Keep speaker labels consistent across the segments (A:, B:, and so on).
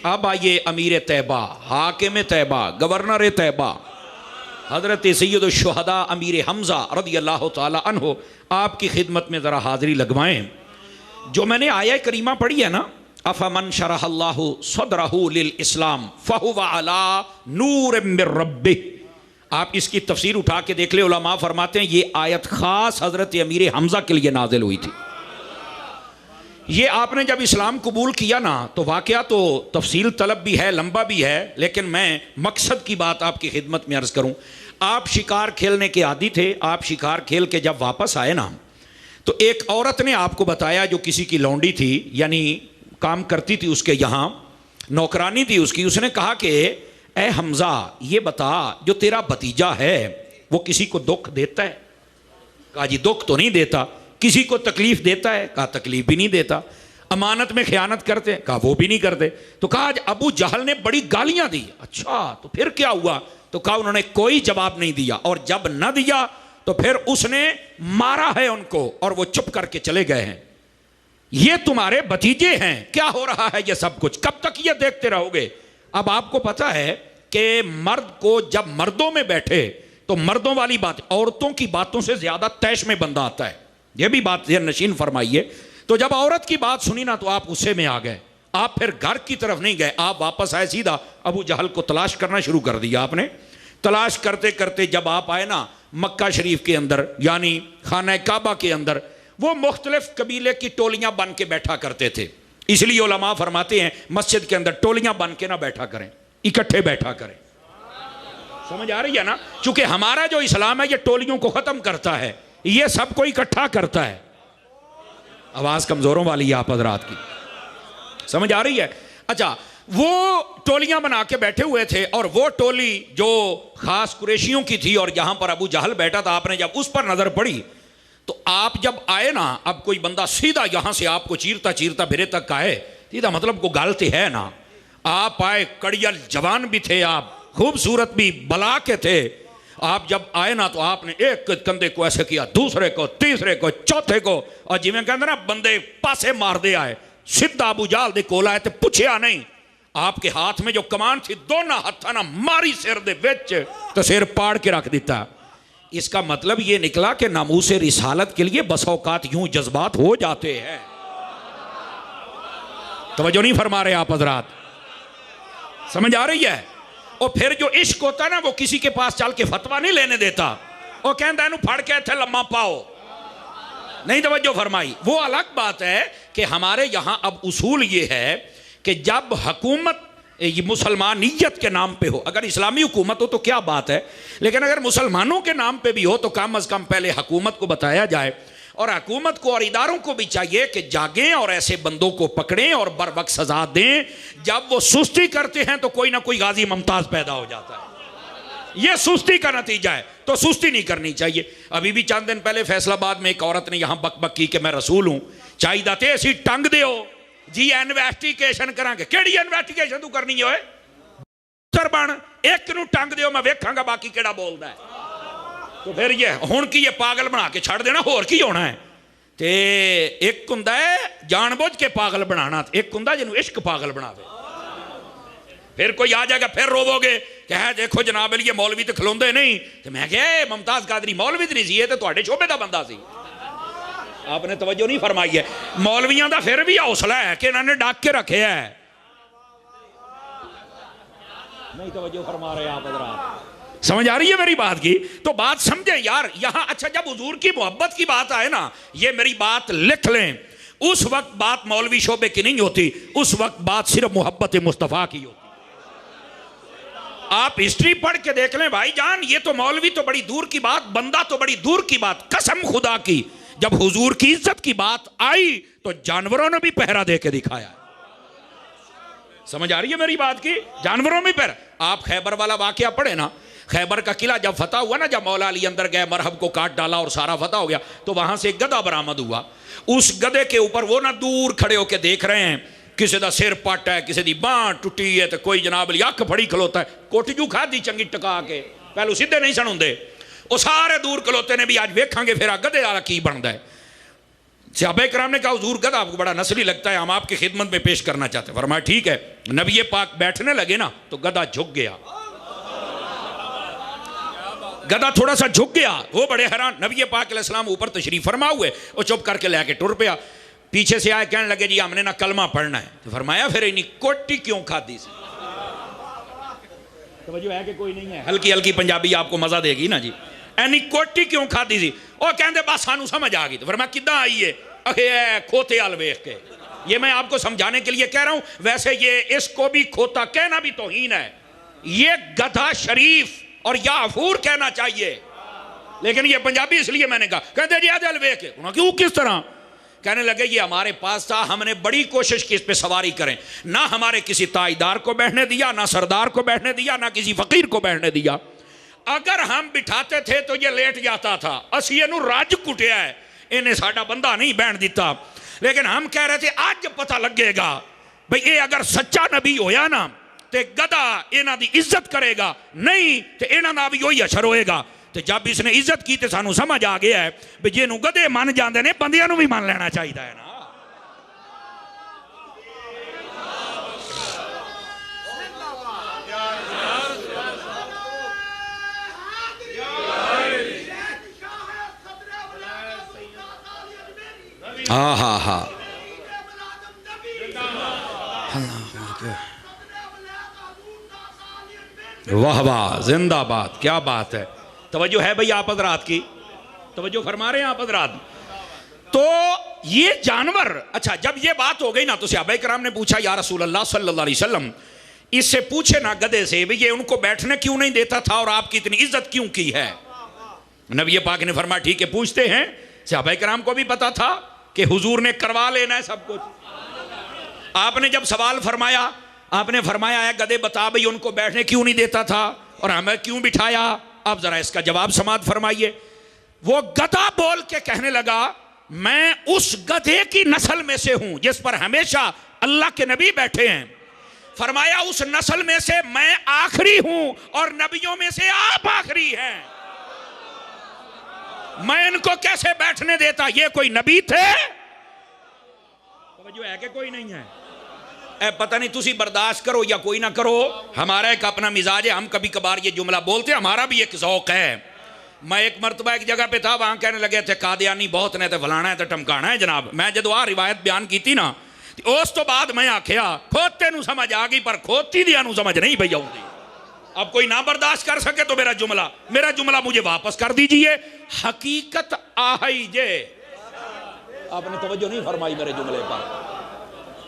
A: اب آئیے امیر طیبہ، حاکم طیبہ، گورنر طیبہ، حضرت سید الشہداء امیر حمزہ رضی اللہ تعالی عنہ آپ کی خدمت میں ذرا حاضری لگوائیں۔ جو میں نے آیہ کریمہ پڑھی ہے نا، افمن شرح اللہ صدرہ للاسلام فہو علی نور من ربہ، آپ اس کی تفسیر اٹھا کے دیکھ لیں، علماء فرماتے ہیں یہ آیت خاص حضرت امیر حمزہ کے لیے نازل ہوئی تھی۔ یہ آپ نے جب اسلام قبول کیا نا تو واقعہ تو تفصیل طلب بھی ہے، لمبا بھی ہے، لیکن میں مقصد کی بات آپ کی خدمت میں عرض کروں۔ آپ شکار کھیلنے کے عادی تھے، آپ شکار کھیل کے جب واپس آئے نا تو ایک عورت نے آپ کو بتایا جو کسی کی لونڈی تھی، یعنی کام کرتی تھی اس کے یہاں، نوکرانی تھی اس کی، اس نے کہا کہ اے حمزہ یہ بتا جو تیرا بھتیجا ہے وہ کسی کو دکھ دیتا ہے؟ کہا جی دکھ تو نہیں دیتا۔ کسی کو تکلیف دیتا ہے؟ کہا تکلیف بھی نہیں دیتا۔ امانت میں خیانت کرتے ہیں؟ کہا وہ بھی نہیں کرتے۔ تو کہا ابو جہل نے بڑی گالیاں دی۔ اچھا تو پھر کیا ہوا؟ تو کہا انہوں نے کوئی جواب نہیں دیا، اور جب نہ دیا تو پھر اس نے مارا ہے ان کو، اور وہ چپ کر کے چلے گئے ہیں۔ یہ تمہارے بھتیجے ہیں، کیا ہو رہا ہے یہ سب کچھ؟ کب تک یہ دیکھتے رہو گے؟ اب آپ کو پتا ہے کہ مرد کو جب مردوں میں بیٹھے تو مردوں والی بات، عورتوں کی باتوں سے زیادہ طیش میں بندہ آتا ہے، یہ بھی بات ذہن نشین فرمائیے۔ تو جب عورت کی بات سنی نا تو آپ غصے میں آ گئے، آپ پھر گھر کی طرف نہیں گئے، آپ واپس آئے، سیدھا ابو جہل کو تلاش کرنا شروع کر دیا آپ نے۔ تلاش کرتے کرتے جب آپ آئے نا مکہ شریف کے اندر، یعنی خانہ کعبہ کے اندر، وہ مختلف قبیلے کی ٹولیاں بن کے بیٹھا کرتے تھے۔ اس لیے علماء فرماتے ہیں مسجد کے اندر ٹولیاں بن کے نہ بیٹھا کریں، اکٹھے بیٹھا کریں۔ سمجھ آ رہی ہے نا؟ چونکہ ہمارا جو اسلام ہے یہ ٹولیوں کو ختم کرتا ہے، یہ سب کو اکٹھا کرتا ہے۔ آواز کمزوروں والی ہے آپ حضرات کی، سمجھ آ رہی ہے؟ اچھا وہ ٹولیاں بنا کے بیٹھے ہوئے تھے، اور وہ ٹولی جو خاص قریشیوں کی تھی، اور یہاں پر ابو جہل بیٹھا تھا، آپ نے جب اس پر نظر پڑی تو آپ جب آئے نا، اب کوئی بندہ سیدھا یہاں سے آپ کو چیرتا چیرتا بھیرے تک آئے، سیدھا مطلب کو گالتے ہے نا، آپ آئے کڑیل جوان بھی تھے، آپ خوبصورت بھی بلا کے تھے۔ آپ جب آئے نا تو آپ نے ایک کندھے کو ایسے کیا، دوسرے کو، تیسرے کو، چوتھے کو، اور جی میں کہتا نا بندے پاسے مار دے آئے، سیدھا ابو جہل دے کول آئے تے پوچھیا نہیں۔ آپ کے ہاتھ میں جو کمان تھی دونوں ہتھاں نہ ماری سر دے وچ تو سر پاڑ کے رکھ دیتا۔ اس کا مطلب یہ نکلا کہ ناموس رسالت کے لیے بس اوقات یوں جذبات ہو جاتے ہیں۔ توجہ نہیں فرما رہے آپ حضرات؟ سمجھ آ رہی ہے؟ اور پھر جو عشق ہوتا ہے نا وہ کسی کے پاس چل کے فتویٰ نہیں لینے دیتا، وہ کہتا ہے انہوں پھڑ کے تھے لمحہ پاؤ، نہیں توجہ فرمائی۔ وہ الگ بات ہے کہ ہمارے یہاں اب اصول یہ ہے کہ جب حکومت یہ مسلمانیت کے نام پہ ہو، اگر اسلامی حکومت ہو تو کیا بات ہے، لیکن اگر مسلمانوں کے نام پہ بھی ہو تو کم از کم پہلے حکومت کو بتایا جائے، اور حکومت کو اور اداروں کو بھی چاہیے کہ جاگیں اور ایسے بندوں کو پکڑیں اور بر وقت سزا دیں۔ جب وہ سستی کرتے ہیں تو کوئی نہ کوئی غازی ممتاز پیدا ہو جاتا ہے، یہ سستی کا نتیجہ ہے، تو سستی نہیں کرنی چاہیے۔ ابھی بھی چند دن پہلے فیصل آباد میں ایک عورت نے یہاں بک بک کی کہ میں رسول ہوں، چاہیے داتے ایسی ٹنگ دے ہو جی انویسٹیگیشن کریں گے۔ کیڑی انویسٹیگیشن تو کرنی ہوئے؟ سر بن ایک نو ٹنگ دیو میں ویکھاں گا باقی کیڑا بولدا ہے۔ تو پھر یہ ہون کی یہ پاگل بنا کے چھڑ دینا، ہور کی ہونا ہے؟ تے ایک ہوندا ہے جان بوجھ کے پاگل بنانا، ایک ہوندا جنوں عشق پاگل بناوے۔ پھر کوئی آ جائے گا پھر روو گے کہ ہے دیکھو جناب علی یہ مولوی تو کھلوندے نہیں، تو میں کہے ممتاز قادری مولوی تے نہیں سی، یہ تے تہاڈے شعبے دا بندہ سی۔ آپ نے توجہ نہیں فرمائی ہے۔ مولویاں دا پھر بھی حوصلہ ہے کہ انہوں نے ڈاک کے رکھے ہے، نہیں توجہ فرما رہے آپ حضرات؟ سمجھ آ رہی ہے میری بات کی؟ تو بات سمجھیں یار یہاں۔ اچھا جب حضور کی محبت کی بات آئے نا، یہ میری بات لکھ لیں، اس وقت بات مولوی شعبے کی نہیں ہوتی، اس وقت بات صرف محبت مصطفیٰ کی ہوتی۔ آپ ہسٹری پڑھ کے دیکھ لیں بھائی جان، یہ تو مولوی تو بڑی دور کی بات، بندہ تو بڑی دور کی بات، قسم خدا کی جب حضور کی عزت کی بات آئی تو جانوروں نے بھی پہرا دے کے دکھایا۔ سمجھ آ رہی ہے میری بات کی؟ جانوروں میں پہرا۔ آپ خیبر والا واقعہ پڑھے نا، خیبر کا قلعہ جب فتح ہوا نا، جب مولا علی اندر گئے، مرحب کو کاٹ ڈالا اور سارا فتح ہو گیا، تو وہاں سے ایک گدھا برآمد ہوا۔ اس گدھے کے اوپر وہ نہ دور کھڑے ہو کے دیکھ رہے ہیں، کسی دا سر پٹ ہے، کسی دی باں ٹوٹی ہے، تو کوئی جناب علی اکھ پھڑی کھلوتا ہے، کوٹھی جو کھا دی چنگی ٹکا کے، پہلو سیدھے نہیں سن ہوندے، وہ سارے دور کھلوتے نے بھی آج ویکھاں گے پھر گدھے والا کی بندا ہے۔ صحابہ کرام نے کہا حضور گدھا آپ کو بڑا نسلی لگتا ہے، ہم آپ کی خدمت میں پیش کرنا چاہتے ہیں۔ فرمایا ٹھیک ہے۔ نبی پاک بیٹھنے لگے نا تو گدھا جھک گیا، گدھا تھوڑا سا جھک گیا، وہ بڑے حیران۔ نبی پاک علیہ السلام اوپر تشریف فرما ہوئے، وہ چپ کر کے لے کے ٹر پیا۔ پیچھے سے آئے کہنے لگے جی ہم نے نا کلمہ پڑھنا ہے۔ تو فرمایا پھر انہی کوٹی کیوں کھا دی سی؟ توجہ ہے کہ کوئی نہیں ہے؟ ہلکی ہلکی پنجابی آپ کو مزہ دے گی نا جی۔ اینی کوٹی کیوں کھا دی سی؟ وہ کہندے بس سانو سمجھ آ گئی۔ تو فرمایا کداں آئی ہے؟ اے کھوتے آل ویخ کے۔ یہ میں آپ کو سمجھانے کے لیے کہہ رہا ہوں، ویسے یہ اس کو بھی کھوتا کہنا بھی توہین ہے، یہ گدھا شریف اور یافور کہنا چاہیے، لیکن یہ پنجابی اس لیے میں نے کہا۔ کہتے جی آج الوے کے، انہوں نے کیوں کس طرح؟ کہنے لگے یہ ہمارے پاس تھا، ہم نے بڑی کوشش کی اس پہ سواری کریں، نہ ہمارے کسی تاجدار کو بیٹھنے دیا، نہ سردار کو بیٹھنے دیا، نہ کسی فقیر کو بیٹھنے دیا۔ اگر ہم بٹھاتے تھے تو یہ لیٹ جاتا تھا، اسی انہوں راج کٹیا ہے، انہیں ساڑھا بندہ نہیں بیٹھ دیتا۔ لیکن ہم کہہ رہے تھے آج پتہ لگے گا بھئی اے اگر سچا نبی ہویا نا تے گدھا انہاں دی عزت کرے گا، نہیں تے انہاں دا بھی وہی اشر ہوئے گا۔ تے جب اس نے عزت کی تے سانو سمجھ آ گیا ہے بھئی جنوں گدھے مان جاندے نے بندیاں نوں بھی مان لینا چاہیے ہے نا۔ ہاں ہاں ہاں، واہ واہ، زندہ بات، کیا بات ہے۔ توجہ ہے بھئی آپ حضرات کی؟ توجہ فرما رہے ہیں آپ حضرات؟ تو یہ جانور، اچھا جب یہ بات ہو گئی نا تو صحابہ کرام نے پوچھا یا رسول اللہ صلی اللہ علیہ وسلم، اس سے پوچھے نا گدھے سے بھی یہ ان کو بیٹھنے کیوں نہیں دیتا تھا اور آپ کی اتنی عزت کیوں کی ہے؟ نبی پاک نے فرمایا ٹھیک ہے پوچھتے ہیں۔ صحابہ کرام کو بھی پتا تھا کہ حضور نے کروا لینا ہے سب کچھ۔ آپ نے جب سوال فرمایا، آپ نے فرمایا ہے گدھے بتا بھئی ان کو بیٹھنے کیوں نہیں دیتا تھا اور ہمیں کیوں بٹھایا؟ آپ ذرا اس کا جواب سماعت فرمائیے۔ وہ گدھا بول کے کہنے لگا میں اس گدھے کی نسل میں سے ہوں جس پر ہمیشہ اللہ کے نبی بیٹھے ہیں۔ فرمایا اس نسل میں سے میں آخری ہوں اور نبیوں میں سے آپ آخری ہیں، میں ان کو کیسے بیٹھنے دیتا؟ یہ کوئی نبی تھے؟ توجہ ہے کہ کوئی نہیں ہے؟ اے پتہ نہیں تسی برداشت کرو یا کوئی نہ کرو، ہمارا ایک اپنا مزاج ہے، ہم کبھی کبھار یہ جملہ بولتے ہیں، ہمارا بھی ایک ذوق ہے۔ میں ایک مرتبہ ایک جگہ پہ تھا، وہاں کہنے لگے تھے قادیانی بہت نے تے فلانا ہے تے ٹمکانا ہے جناب۔ میں جدو روایت بیان کی تھی نا اس تو بعد میں آکھیا کھوتے نو سمجھ آ گئی پر کھوتی دیا نو سمجھ نہیں پئی آؤندی۔ اب کوئی نہ برداشت کر سکے تو میرا جملہ مجھے واپس کر دیجئے۔ حقیقت آہی جے، آپ نے توجہ نہیں فرمائی میرے جملے پر۔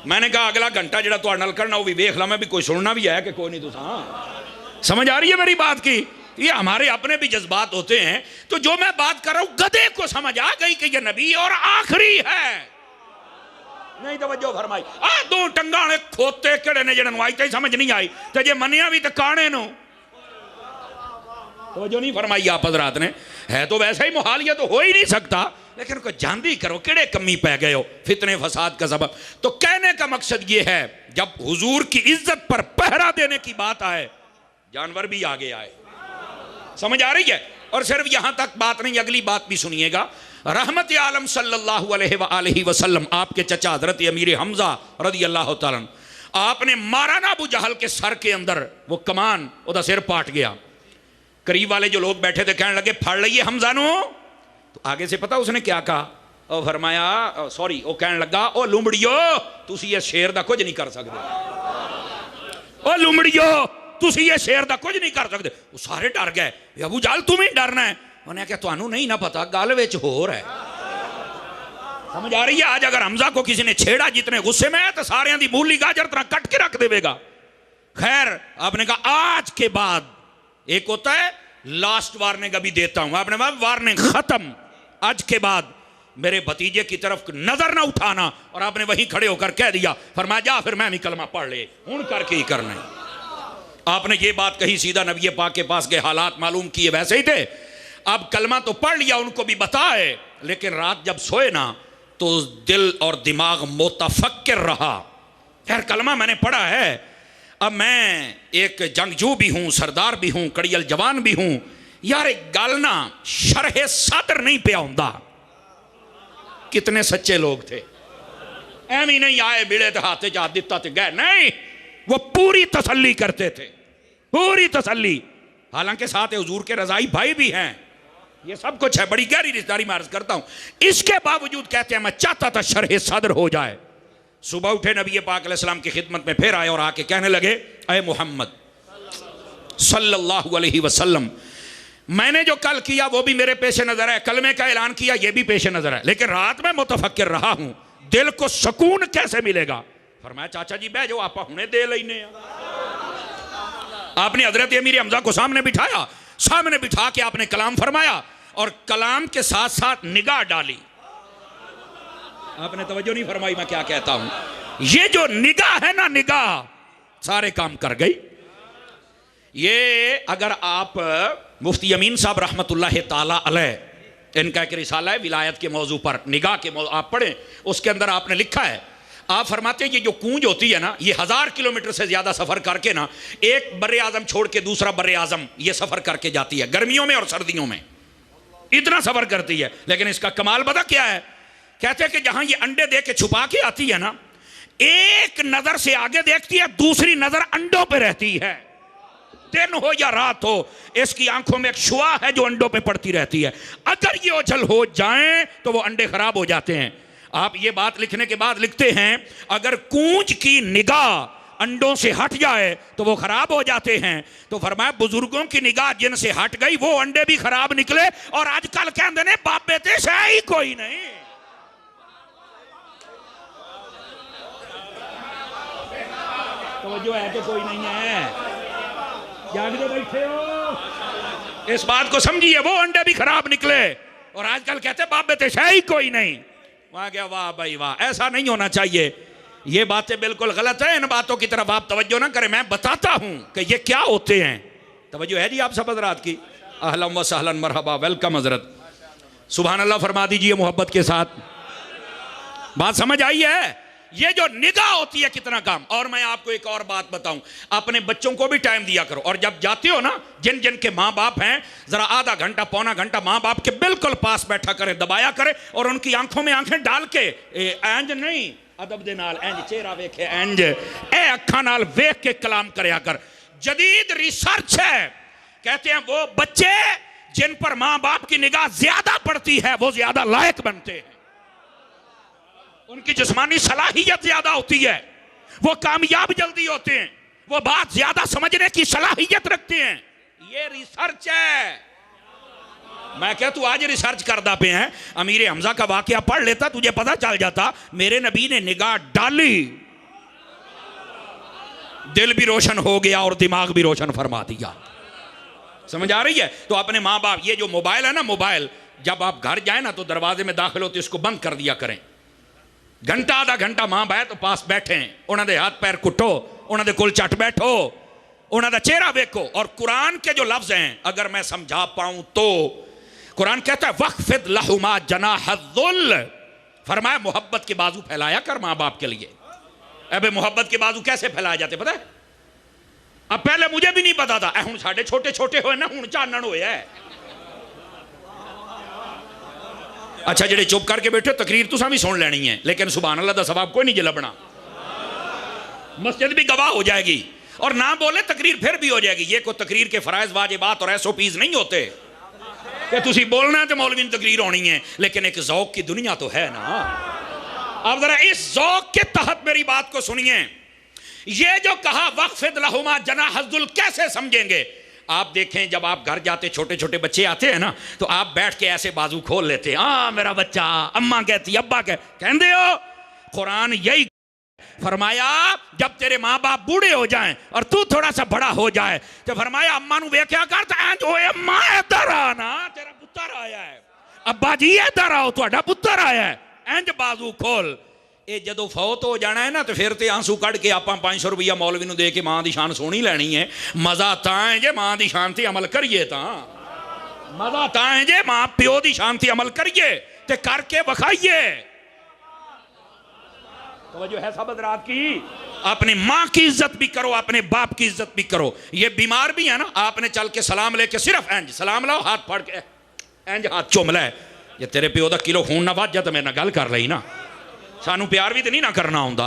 A: میں نے کہا اگلا گھنٹہ جڑا تو نل کرنا وہ بھی دیکھ لا، میں بھی کوئی سننا بھی ہے کہ کوئی نہیں تو ہاں سمجھ آ رہی ہے میری بات کی؟ یہ ہمارے اپنے بھی جذبات ہوتے ہیں۔ تو جو میں بات کر رہا ہوں گدھے کو سمجھ آ گئی کہ یہ نبی اور آخری ہے، نہیں توجہ فرمائی۔ دو ٹنگانے کھوتے کڑے نے جنہوں آئی تے سمجھ نہیں آئی تے جے منیا بھی تے کانے نو، توجہ نہیں فرمائی آپ حضرات نے۔ ہے تو ویسا ہی محال، یہ تو ہو ہی نہیں سکتا، لیکن کوئی جاندی کرو کڑے کمی پہ گئے ہو، فتنے فساد کا سبب۔ تو کہنے کا مقصد یہ ہے جب حضور کی عزت پر پہرا دینے کی بات آئے جانور بھی آگے آئے، سمجھ آ رہی ہے؟ اور صرف یہاں تک بات نہیں، اگلی بات بھی سنیے گا۔ رحمت عالم صلی اللہ علیہ وآلہ وسلم، آپ کے چچا حضرت امیر حمزہ رضی اللہ تعالیٰ عنہ، آپ نے مارا نا ابو جہل کے سر کے اندر وہ کمان، وہ دا سر پاٹ گیا۔ قریب والے جو لوگ بیٹھے تھے کہنے لگے پھاڑ لئیے حمزہ نو۔ تو آگے سے پتا اس نے کیا کہا؟ او فرمایا وہ کہنے لگا او لومڑیو تسی یہ شیر دا کچھ نہیں کر سکتے، او لومڑیو تسی یہ شیر دا کچھ نہیں کر سکتے۔ وہ سارے ڈر گئے، ابو جہل تم ہی ڈرنا ہے؟ انہیں کہا تانوں نہیں نہ پتا گل وچ ہو رہا ہے، سمجھ آ رہی ہے؟ آج اگر حمزہ کو کسی نے چھیڑا جتنے غصے میں ہے تو سارے دی مولی گاجر طرح کٹ کے رکھ دے گا۔ خیر آپ نے کہا آج کے بعد ایک ہوتا ہے لاسٹ وارننگ ابھی دیتا ہوں، آپ نے کہا وارننگ ختم، آج کے بعد میرے بھتیجے کی طرف نظر نہ اٹھانا۔ اور آپ نے وہیں کھڑے ہو کر کہہ دیا، فرمایا جا پھر میں بھی کلمہ پڑھ لے، ہون کر کے ہی کرنا ہے۔ آپ نے یہ بات کہی، سیدھا نبی پاک کے پاس گئے، حالات معلوم کیے ویسے ہی تھے۔ اب کلمہ تو پڑھ لیا، ان کو بھی بتائے، لیکن رات جب سوئے نا تو دل اور دماغ متفکر رہا۔ خیر کلمہ میں نے پڑھا ہے، اب میں ایک جنگجو بھی ہوں، سردار بھی ہوں، کڑیل جوان بھی ہوں، یار ایک گالنا شرح صدر نہیں پیا ہوندا۔ کتنے سچے لوگ تھے. ایویں نہیں آئے ملے تو ہاتھ ہاتھ دیتا تھے گئے, نہیں, وہ پوری تسلی کرتے تھے, پوری تسلی. حالانکہ ساتھ حضور کے رضائی بھائی بھی ہیں, یہ سب کچھ ہے, بڑی گہری رشتہ داری میں عرض کرتا ہوں. اس کے باوجود کہتے ہیں میں چاہتا تھا شرح صدر ہو جائے. صبح اٹھے نبی پاک علیہ السلام کی خدمت میں, پھر آئے اور آ کے کہنے لگے اے محمد صلی اللہ علیہ وسلم, میں نے جو کل کیا وہ بھی میرے پیش نظر ہے, کلمے کا اعلان کیا یہ بھی پیش نظر ہے, لیکن رات میں متفکر رہا ہوں دل کو سکون کیسے ملے گا. فرمایا چاچا جی بہ جو آپ ہنے دے لینے. آپ نے حضرت امیر حمزہ کو سامنے بٹھایا, سامنے بٹھا کے آپ نے کلام فرمایا اور کلام کے ساتھ ساتھ نگاہ ڈالی. آپ نے توجہ نہیں فرمائی میں کیا کہتا ہوں. یہ جو نگاہ ہے نا, نگاہ سارے کام کر گئی. یہ اگر آپ مفتی امین صاحب رحمت اللہ تعالی علیہ, ان کا ایک رسالہ ہے ولایت کے موضوع پر, نگاہ کے موضوع آپ پڑھیں, اس کے اندر آپ نے لکھا ہے, آپ فرماتے ہیں یہ جو کونج ہوتی ہے نا, یہ 1000 کلومیٹر سے زیادہ سفر کر کے نا, ایک بر اعظم چھوڑ کے دوسرا بر اعظم یہ سفر کر کے جاتی ہے, گرمیوں میں اور سردیوں میں اتنا سفر کرتی ہے. لیکن اس کا کمال پتہ کیا ہے, کہتے ہیں کہ جہاں یہ انڈے دے کے چھپا کے آتی ہے نا, ایک نظر سے آگے دیکھتی ہے, دوسری نظر انڈوں پہ رہتی ہے, دن ہو یا رات ہو, اس کی آنکھوں میں ایک شعاع ہے جو انڈوں پہ پڑتی رہتی ہے. اگر یہ اوجھل ہو جائیں تو وہ انڈے خراب ہو جاتے ہیں. آپ یہ بات لکھنے کے بعد لکھتے ہیں اگر کونج کی نگاہ انڈوں سے ہٹ جائے تو وہ خراب ہو جاتے ہیں. تو فرمایا بزرگوں کی نگاہ جن سے ہٹ گئی وہ انڈے بھی خراب نکلے. اور آج کل کہندے نے باپ بیٹے سے ہی کوئی نہیں. توجہ ہے کہ کوئی نہیں ہے, جاگتے بیٹھے ہو, اس بات کو سمجھیے, وہ انڈے بھی خراب نکلے. اور آج کل کہتے باپ بیٹے سے ہی کوئی نہیں. وہاں گیا واہ بھائی واہ, ایسا نہیں ہونا چاہیے. یہ باتیں بالکل غلط ہیں, ان باتوں کی طرف آپ توجہ نہ کریں. میں بتاتا ہوں کہ یہ کیا ہوتے ہیں. توجہ ہے جی آپ سب حضرات کی؟ اہلا و سہلا مرحبا, ویلکم حضرت. سبحان اللہ فرما دیجئے محبت کے ساتھ. بات سمجھ آئی ہے؟ یہ جو نگاہ ہوتی ہے کتنا کام. اور میں آپ کو ایک اور بات بتاؤں, اپنے بچوں کو بھی ٹائم دیا کرو. اور جب جاتے ہو نا, جن جن کے ماں باپ ہیں, ذرا آدھا گھنٹا پونا گھنٹا ماں باپ کے بالکل پاس بیٹھا کرے, دبایا کرے, اور ان کی آنکھوں میں آنکھیں ڈال کے, اینج نہیں ادب دے نال, اینج چہرہ ویکھے, اینج اے اکھاں نال ویکھ کے کلام کریا کر. جدید ریسرچ ہے, کہتے ہیں وہ بچے جن پر ماں باپ کی نگاہ زیادہ پڑتی ہے وہ زیادہ لائق بنتے ہیں, ان کی جسمانی صلاحیت زیادہ ہوتی ہے, وہ کامیاب جلدی ہوتے ہیں, وہ بات زیادہ سمجھنے کی صلاحیت رکھتے ہیں. یہ ریسرچ ہے. میں کہتا تو آج ریسرچ کردہ پہ ہیں, امیر حمزہ کا واقعہ پڑھ لیتا تجھے پتا چل جاتا. میرے نبی نے نگاہ ڈالی, دل بھی روشن ہو گیا اور دماغ بھی روشن فرما دیا. سمجھ آ رہی ہے؟ تو اپنے ماں باپ, یہ جو موبائل ہے نا, موبائل جب آپ گھر جائیں نا تو دروازے میں داخل ہوتے اس کو بند کر دیا کریں. گھنٹہ آدھا گھنٹہ ماں باپ تو پاس بیٹھیں, انہوں نے ہاتھ پیر کٹو, انہوں نے کل چٹ بیٹھو, انہوں نے چہرہ دیکھو. اور قرآن کے جو لفظ ہیں اگر میں سمجھا پاؤں تو قرآن کہتا ہے وَخْفِضْ لَهُمَا جَنَاحَ الذُّلِّ, فرمایا محبت کے بازو پھیلایا کر ماں باپ کے لیے. ابے محبت کے بازو کیسے پھیلائے جاتے پتہ ہے؟ اب پہلے مجھے بھی نہیں پتا تھا, ہن ساڈے چھوٹے چھوٹے ہوئے نا, ہن چانن ہویا ہے. اچھا جڑے چپ کر کے بیٹھے تقریر تو سامنے سن لینی ہے, لیکن سبحان اللہ دا ثواب کوئی نہیں جے لبنا. مسجد بھی گواہ ہو جائے گی, اور نہ بولے تقریر پھر بھی ہو جائے گی. یہ کوئی تقریر کے فرائض واجبات اور ایس او پیز نہیں ہوتے کہ تسی بولنا ہے تو مولوی نے تقریر ہونی ہے, لیکن ایک ذوق کی دنیا تو ہے نا. اب ذرا اس ذوق کے تحت میری بات کو سنیے. یہ جو کہا وَخْفِضْ لَهُمَا جَنَاحَ الذُّلِّ کیسے سمجھیں گے؟ آپ دیکھیں جب آپ گھر جاتے چھوٹے چھوٹے بچے آتے ہیں نا, تو آپ بیٹھ کے ایسے بازو کھول لیتے ہیں, ہاں میرا بچہ, اماں کہتی, ابا کہندے ہو. قرآن یہی فرمایا جب تیرے ماں باپ بوڑھے ہو جائیں اور تو تھوڑا سا بڑا ہو جائے تو فرمایا اماں نو ویکھیا کر تے انج ہوئے, اماں ادھر آنا تیرا پتر آیا ہے, ابا جی ادھر آؤ تہاڈا پتر آیا ہے, انج بازو کھول. اے جدو فوت ہو جانا ہے نا تو پھر تے آنسو کڑ کے آپ 500 روپیہ مولوی نو دے کے ماں دی شان سونی لینی ہے. مزہ تاں ہے جے ماں دی شان تے عمل کریے, تاں مزہ تاں ہے جے ماں پیو دی شان تے عمل کریے تے کر کے بخائیے. توجہ ہے سب حضرات کی؟ اپنی ماں کی عزت بھی کرو, اپنے باپ کی عزت بھی کرو. یہ بیمار بھی ہے نا, آپ نے چل کے سلام لے کے صرف انج سلام لاؤ, ہاتھ پھاڑ کے انج ہاتھ چوم لے, ਜੇ ਤੇਰੇ ਪਿਓ ਦਾ ਕਿਲੋ ਖੂਨ ਨਾ ਵੱਧ ਜਾ ਤਾਂ ਮੇਰੇ ਨਾਲ ਗੱਲ ਕਰ ਲਈ ਨਾ, ਸਾਨੂੰ ਪਿਆਰ ਵੀ ਤੇ ਨਹੀਂ ਨਾ ਕਰਨਾ ਹੁੰਦਾ।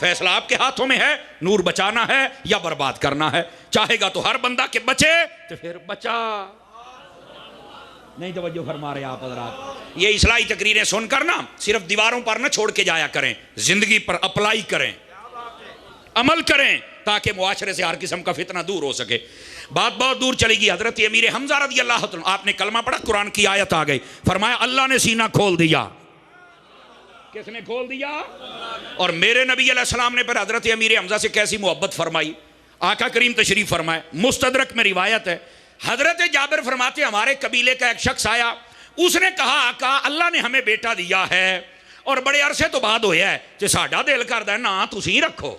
A: فیصلہ آپ کے ہاتھوں میں ہے، نور بچانا ہے یا برباد کرنا ہے۔ چاہے گا تو ہر بندہ کہ بچے تو پھر بچا۔ نہیں توجہ فرما رہے آپ حضرات؟ یہ اصلاحی تقریریں سن کر نا صرف دیواروں پر نہ چھوڑ کے جایا کریں، زندگی پر اپلائی کریں، عمل کریں، تاکہ معاشرے سے ہر قسم کا فتنہ دور ہو سکے۔ بات بہت دور چلے گی۔ حضرت امیر حمزہ رضی اللہ عنہ، آپ نے کلمہ پڑھا، قرآن کی آیت آ گئی، فرمایا اللہ نے سینہ کھول دیا۔ کس نے کھول دیا؟ اور میرے نبی علیہ السلام نے پھر حضرت امیر حمزہ سے کیسی محبت فرمائی۔ آقا کریم تشریف فرمائے، مستدرک میں روایت ہے، حضرت جابر فرماتے ہمارے قبیلے کا ایک شخص آیا، اس نے کہا آقا اللہ نے ہمیں بیٹا دیا ہے اور بڑے عرصے تو بعد ہویا ہے کہ ساڈا دل کردا ہے نا تسی رکھو۔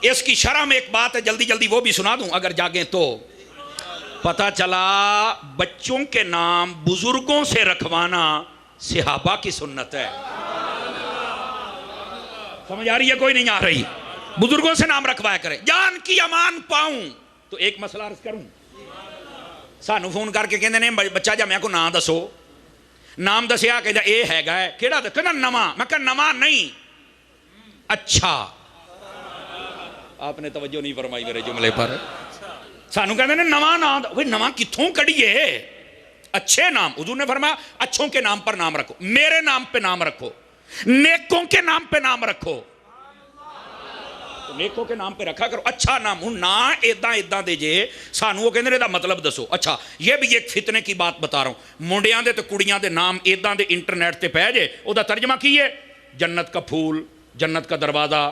A: اس کی شرح میں ایک بات ہے، جلدی جلدی وہ بھی سنا دوں اگر جاگیں تو۔ پتہ چلا بچوں کے نام بزرگوں سے رکھوانا صحابہ کی سنت ہے۔ سمجھ آ رہی ہے کوئی نہیں آ رہی؟ بزرگوں سے نام رکھوایا کرے، جان کی امان پاؤں۔ تو ایک مسئلہ عرض کروں، سانو فون کر کے کہندے نے بچہ جا میں کو نام دسو، نام دسیا کہ اے ہے گا ہے کیڑا دکھنا نواں، میں کہا نواں نہیں اچھا۔ آپ نے توجہ نہیں فرمائی میرے جملے پر۔ سانو کہندے نے نواں نام، وہ نواں کتھوں کڑیے؟ اچھے نام، حضور نے فرمایا اچھوں کے نام پر نام رکھو، میرے نام پہ نام رکھو، نیکوں کے نام پہ نام رکھو، نیکوں کے نام پہ رکھا کرو اچھا نام۔ ہوں نا ایداں ایداں دے جے سانو وہ کہندے نے دا مطلب دسو۔ اچھا یہ بھی ایک فتنے کی بات بتا رہا ہوں، منڈیاں دے تے کڑیاں دے نام ایداں دے انٹرنیٹ تے پہ جے، او دا ترجمہ کی ہے جنت کا پھول، جنت کا دروازہ،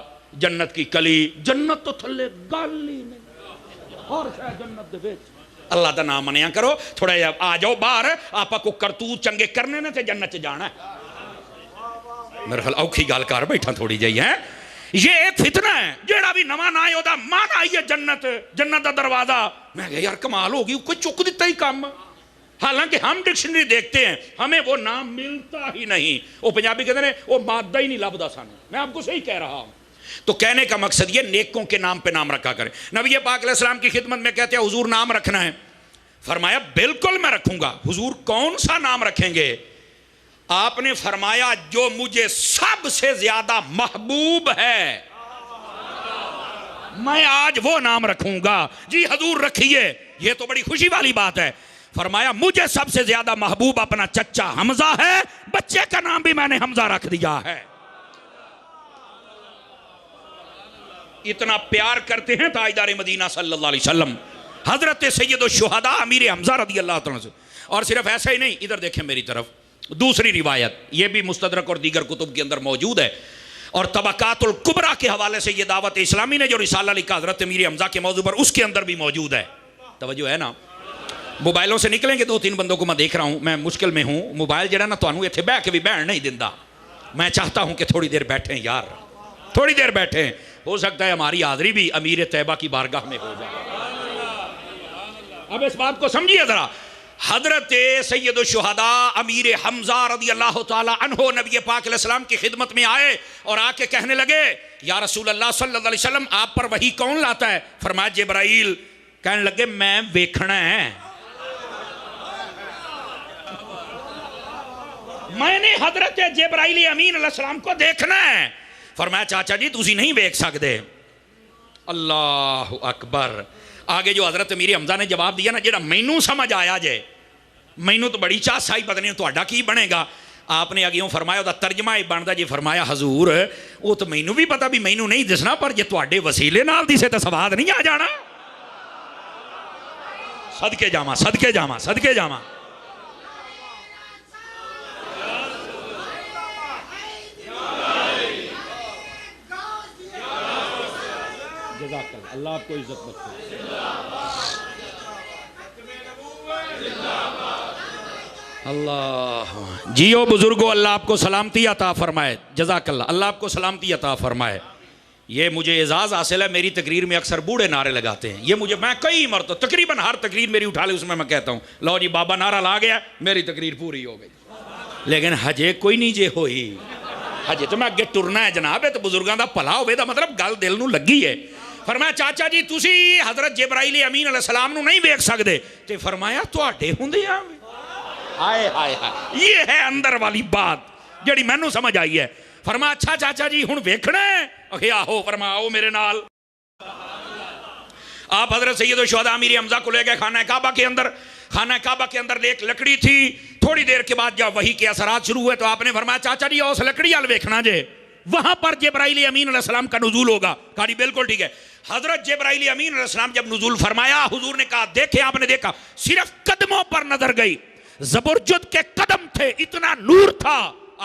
A: جنت کی کلی، جنت تو تھلے گل ہی نہیں اور شاید جنت دے وچ۔ اللہ دا نام منیا کرو، تھوڑا جا آ جاؤ باہر، آپا کو کرتوت چنگے کرنے نے تے جنت جانا ہے۔ میرے خیال اوکھی گال کر بیٹھا تھوڑی جائی ہے۔ یہ ایک فتنہ ہے، جیڑا بھی نواں نہ آئے دا مان آئی ہے جنت، جنت دا دروازہ۔ میں کہا یار کمال ہوگی، کوئی چک دیتا ہی کام۔ حالانکہ ہم ڈکشنری دیکھتے ہیں ہمیں وہ نام ملتا ہی نہیں۔ وہ پنجابی کہتے ہیں وہ مادہ ہی نہیں لبدا سانو۔ میں آپ کو صحیح کہہ رہا ہوں۔ تو کہنے کا مقصد یہ نیکوں کے نام پہ نام رکھا کریں۔ نبی پاک علیہ السلام کی خدمت میں کہتے ہیں حضور نام رکھنا ہے، فرمایا بالکل میں رکھوں گا۔ حضور کون سا نام رکھیں گے؟ آپ نے فرمایا جو مجھے سب سے زیادہ محبوب ہے میں آج وہ نام رکھوں گا۔ جی حضور رکھیے، یہ تو بڑی خوشی والی بات ہے۔ فرمایا مجھے سب سے زیادہ محبوب اپنا چچا حمزہ ہے، بچے کا نام بھی میں نے حمزہ رکھ دیا ہے۔ اتنا پیار کرتے ہیں تاجدار مدینہ صلی اللہ علیہ وسلم حضرت سید الشہداء امیر حمزہ رضی اللہ عنہ سے۔ اور صرف ایسا ہی نہیں، ادھر دیکھیں میری طرف، دوسری روایت یہ بھی مستدرک اور دیگر کتب کے اندر موجود ہے، اور طبقات الکبریٰ کے حوالے سے یہ دعوت اسلامی نے جو رسالہ لکھا حضرت امیر حمزہ کے موضوع پر، اس کے اندر بھی موجود ہے۔ توجہ ہے نا؟ موبائلوں سے نکلیں گے، 2-3 بندوں کو میں دیکھ رہا ہوں، میں مشکل میں ہوں، موبائل جڑا نا تو ایتھے بیٹھ کے بھی بہن نہیں دیندا۔ میں چاہتا ہوں کہ تھوڑی دیر بیٹھیں یار، تھوڑی دیر بیٹھیں، ہو سکتا ہے ہماری حاضری بھی امیر طیبہ کی بارگاہ میں ہو جائے۔ اب اس بات کو سمجھیے ذرا، حضرت سید الشہداء امیر حمزہ رضی اللہ تعالی عنہ نبی پاک علیہ السلام کی خدمت میں آئے اور آ کے کہنے لگے یا رسول اللہ صلی اللہ علیہ وسلم آپ پر وحی کون لاتا ہے؟ فرمایا جبرائیل۔ کہنے لگے میں ویکھنا ہے، میں نے حضرت جبرائیل امین علیہ السلام کو دیکھنا ہے۔ فرمایا چاچا جی تسی نہیں ویکھ سکدے۔ اللہ اکبر۔ آگے جو حضرت امیر حمزہ نے جواب دیا نا، جڑا مینوں سمجھ آیا جے، مینوں تو بڑی چاہ سائی پتہ نہیں تہاڈا کی بنے گا۔ آپ نے اگیوں فرمایا دا ترجمہ ہی بندا جی، فرمایا حضور وہ تو مینوں بھی پتہ بھی مینوں نہیں دسنا، پر جے تہاڈے وسیلے نال دسے تے سواد نہیں آ جانا۔ صدقے جاواں، صدقے جاواں، صدقے جاواں۔ جزاک اللہ، اللہ آپ کو عزت بخشے۔ اللہ جیو بزرگو، اللہ آپ کو سلامتی عطا فرمائے۔ جزاک اللہ، اللہ آپ کو سلامتی عطا فرمائے۔ یہ مجھے اعزاز حاصل ہے، میری تقریر میں اکثر بوڑھے نعرے لگاتے ہیں، یہ مجھے میں کئی مرتبہ تقریباً ہر تقریر میری اٹھا لے اس میں کہتا ہوں لو جی بابا نعرہ لا گیا، میری تقریر پوری ہو گئی، لیکن ہجے کوئی نہیں جے ہوئی، ہجے تو میں اگے ٹرنا ہے جناب، تو بزرگاں دا بھلا ہوے دا مطلب گل دل نو لگی ہے۔ فرمایا چاچا جی تسی حضرت جبرائیل امین علیہ السلام نو نہیں ویکھ سکدے، تے فرمایا تواڈے ہوندے آ۔ ہائے ہائے ہائے، یہ ہے اندر والی بات جڑی مینوں سمجھ آئی ہے۔ فرما اچھا چاچا جی ہن ویکھنا ہے؟ اکھے آہو۔ فرما آؤ میرے نال۔ آپ حضرت سید الشہداء امیر حمزہ کو لے گئے خانہ کعبہ کے اندر۔ خانہ کعبہ کے اندر ایک لکڑی تھی، تھوڑی دیر کے بعد جب وحی کے اثرات شروع ہوئے تو آپ نے فرمایا چاچا جی اس لکڑی آل ویکھنا جے، وہاں پر جبرائیل امین علیہ السلام کا نزول ہوگا۔ کہا جی بالکل ٹھیک ہے۔ حضرت جبرائیل امین علیہ السلام جب نزول فرمایا، حضور نے کہا دیکھیں، آپ نے دیکھا صرف قدموں پر نظر گئی، زبرجد کے قدم تھے، اتنا نور تھا،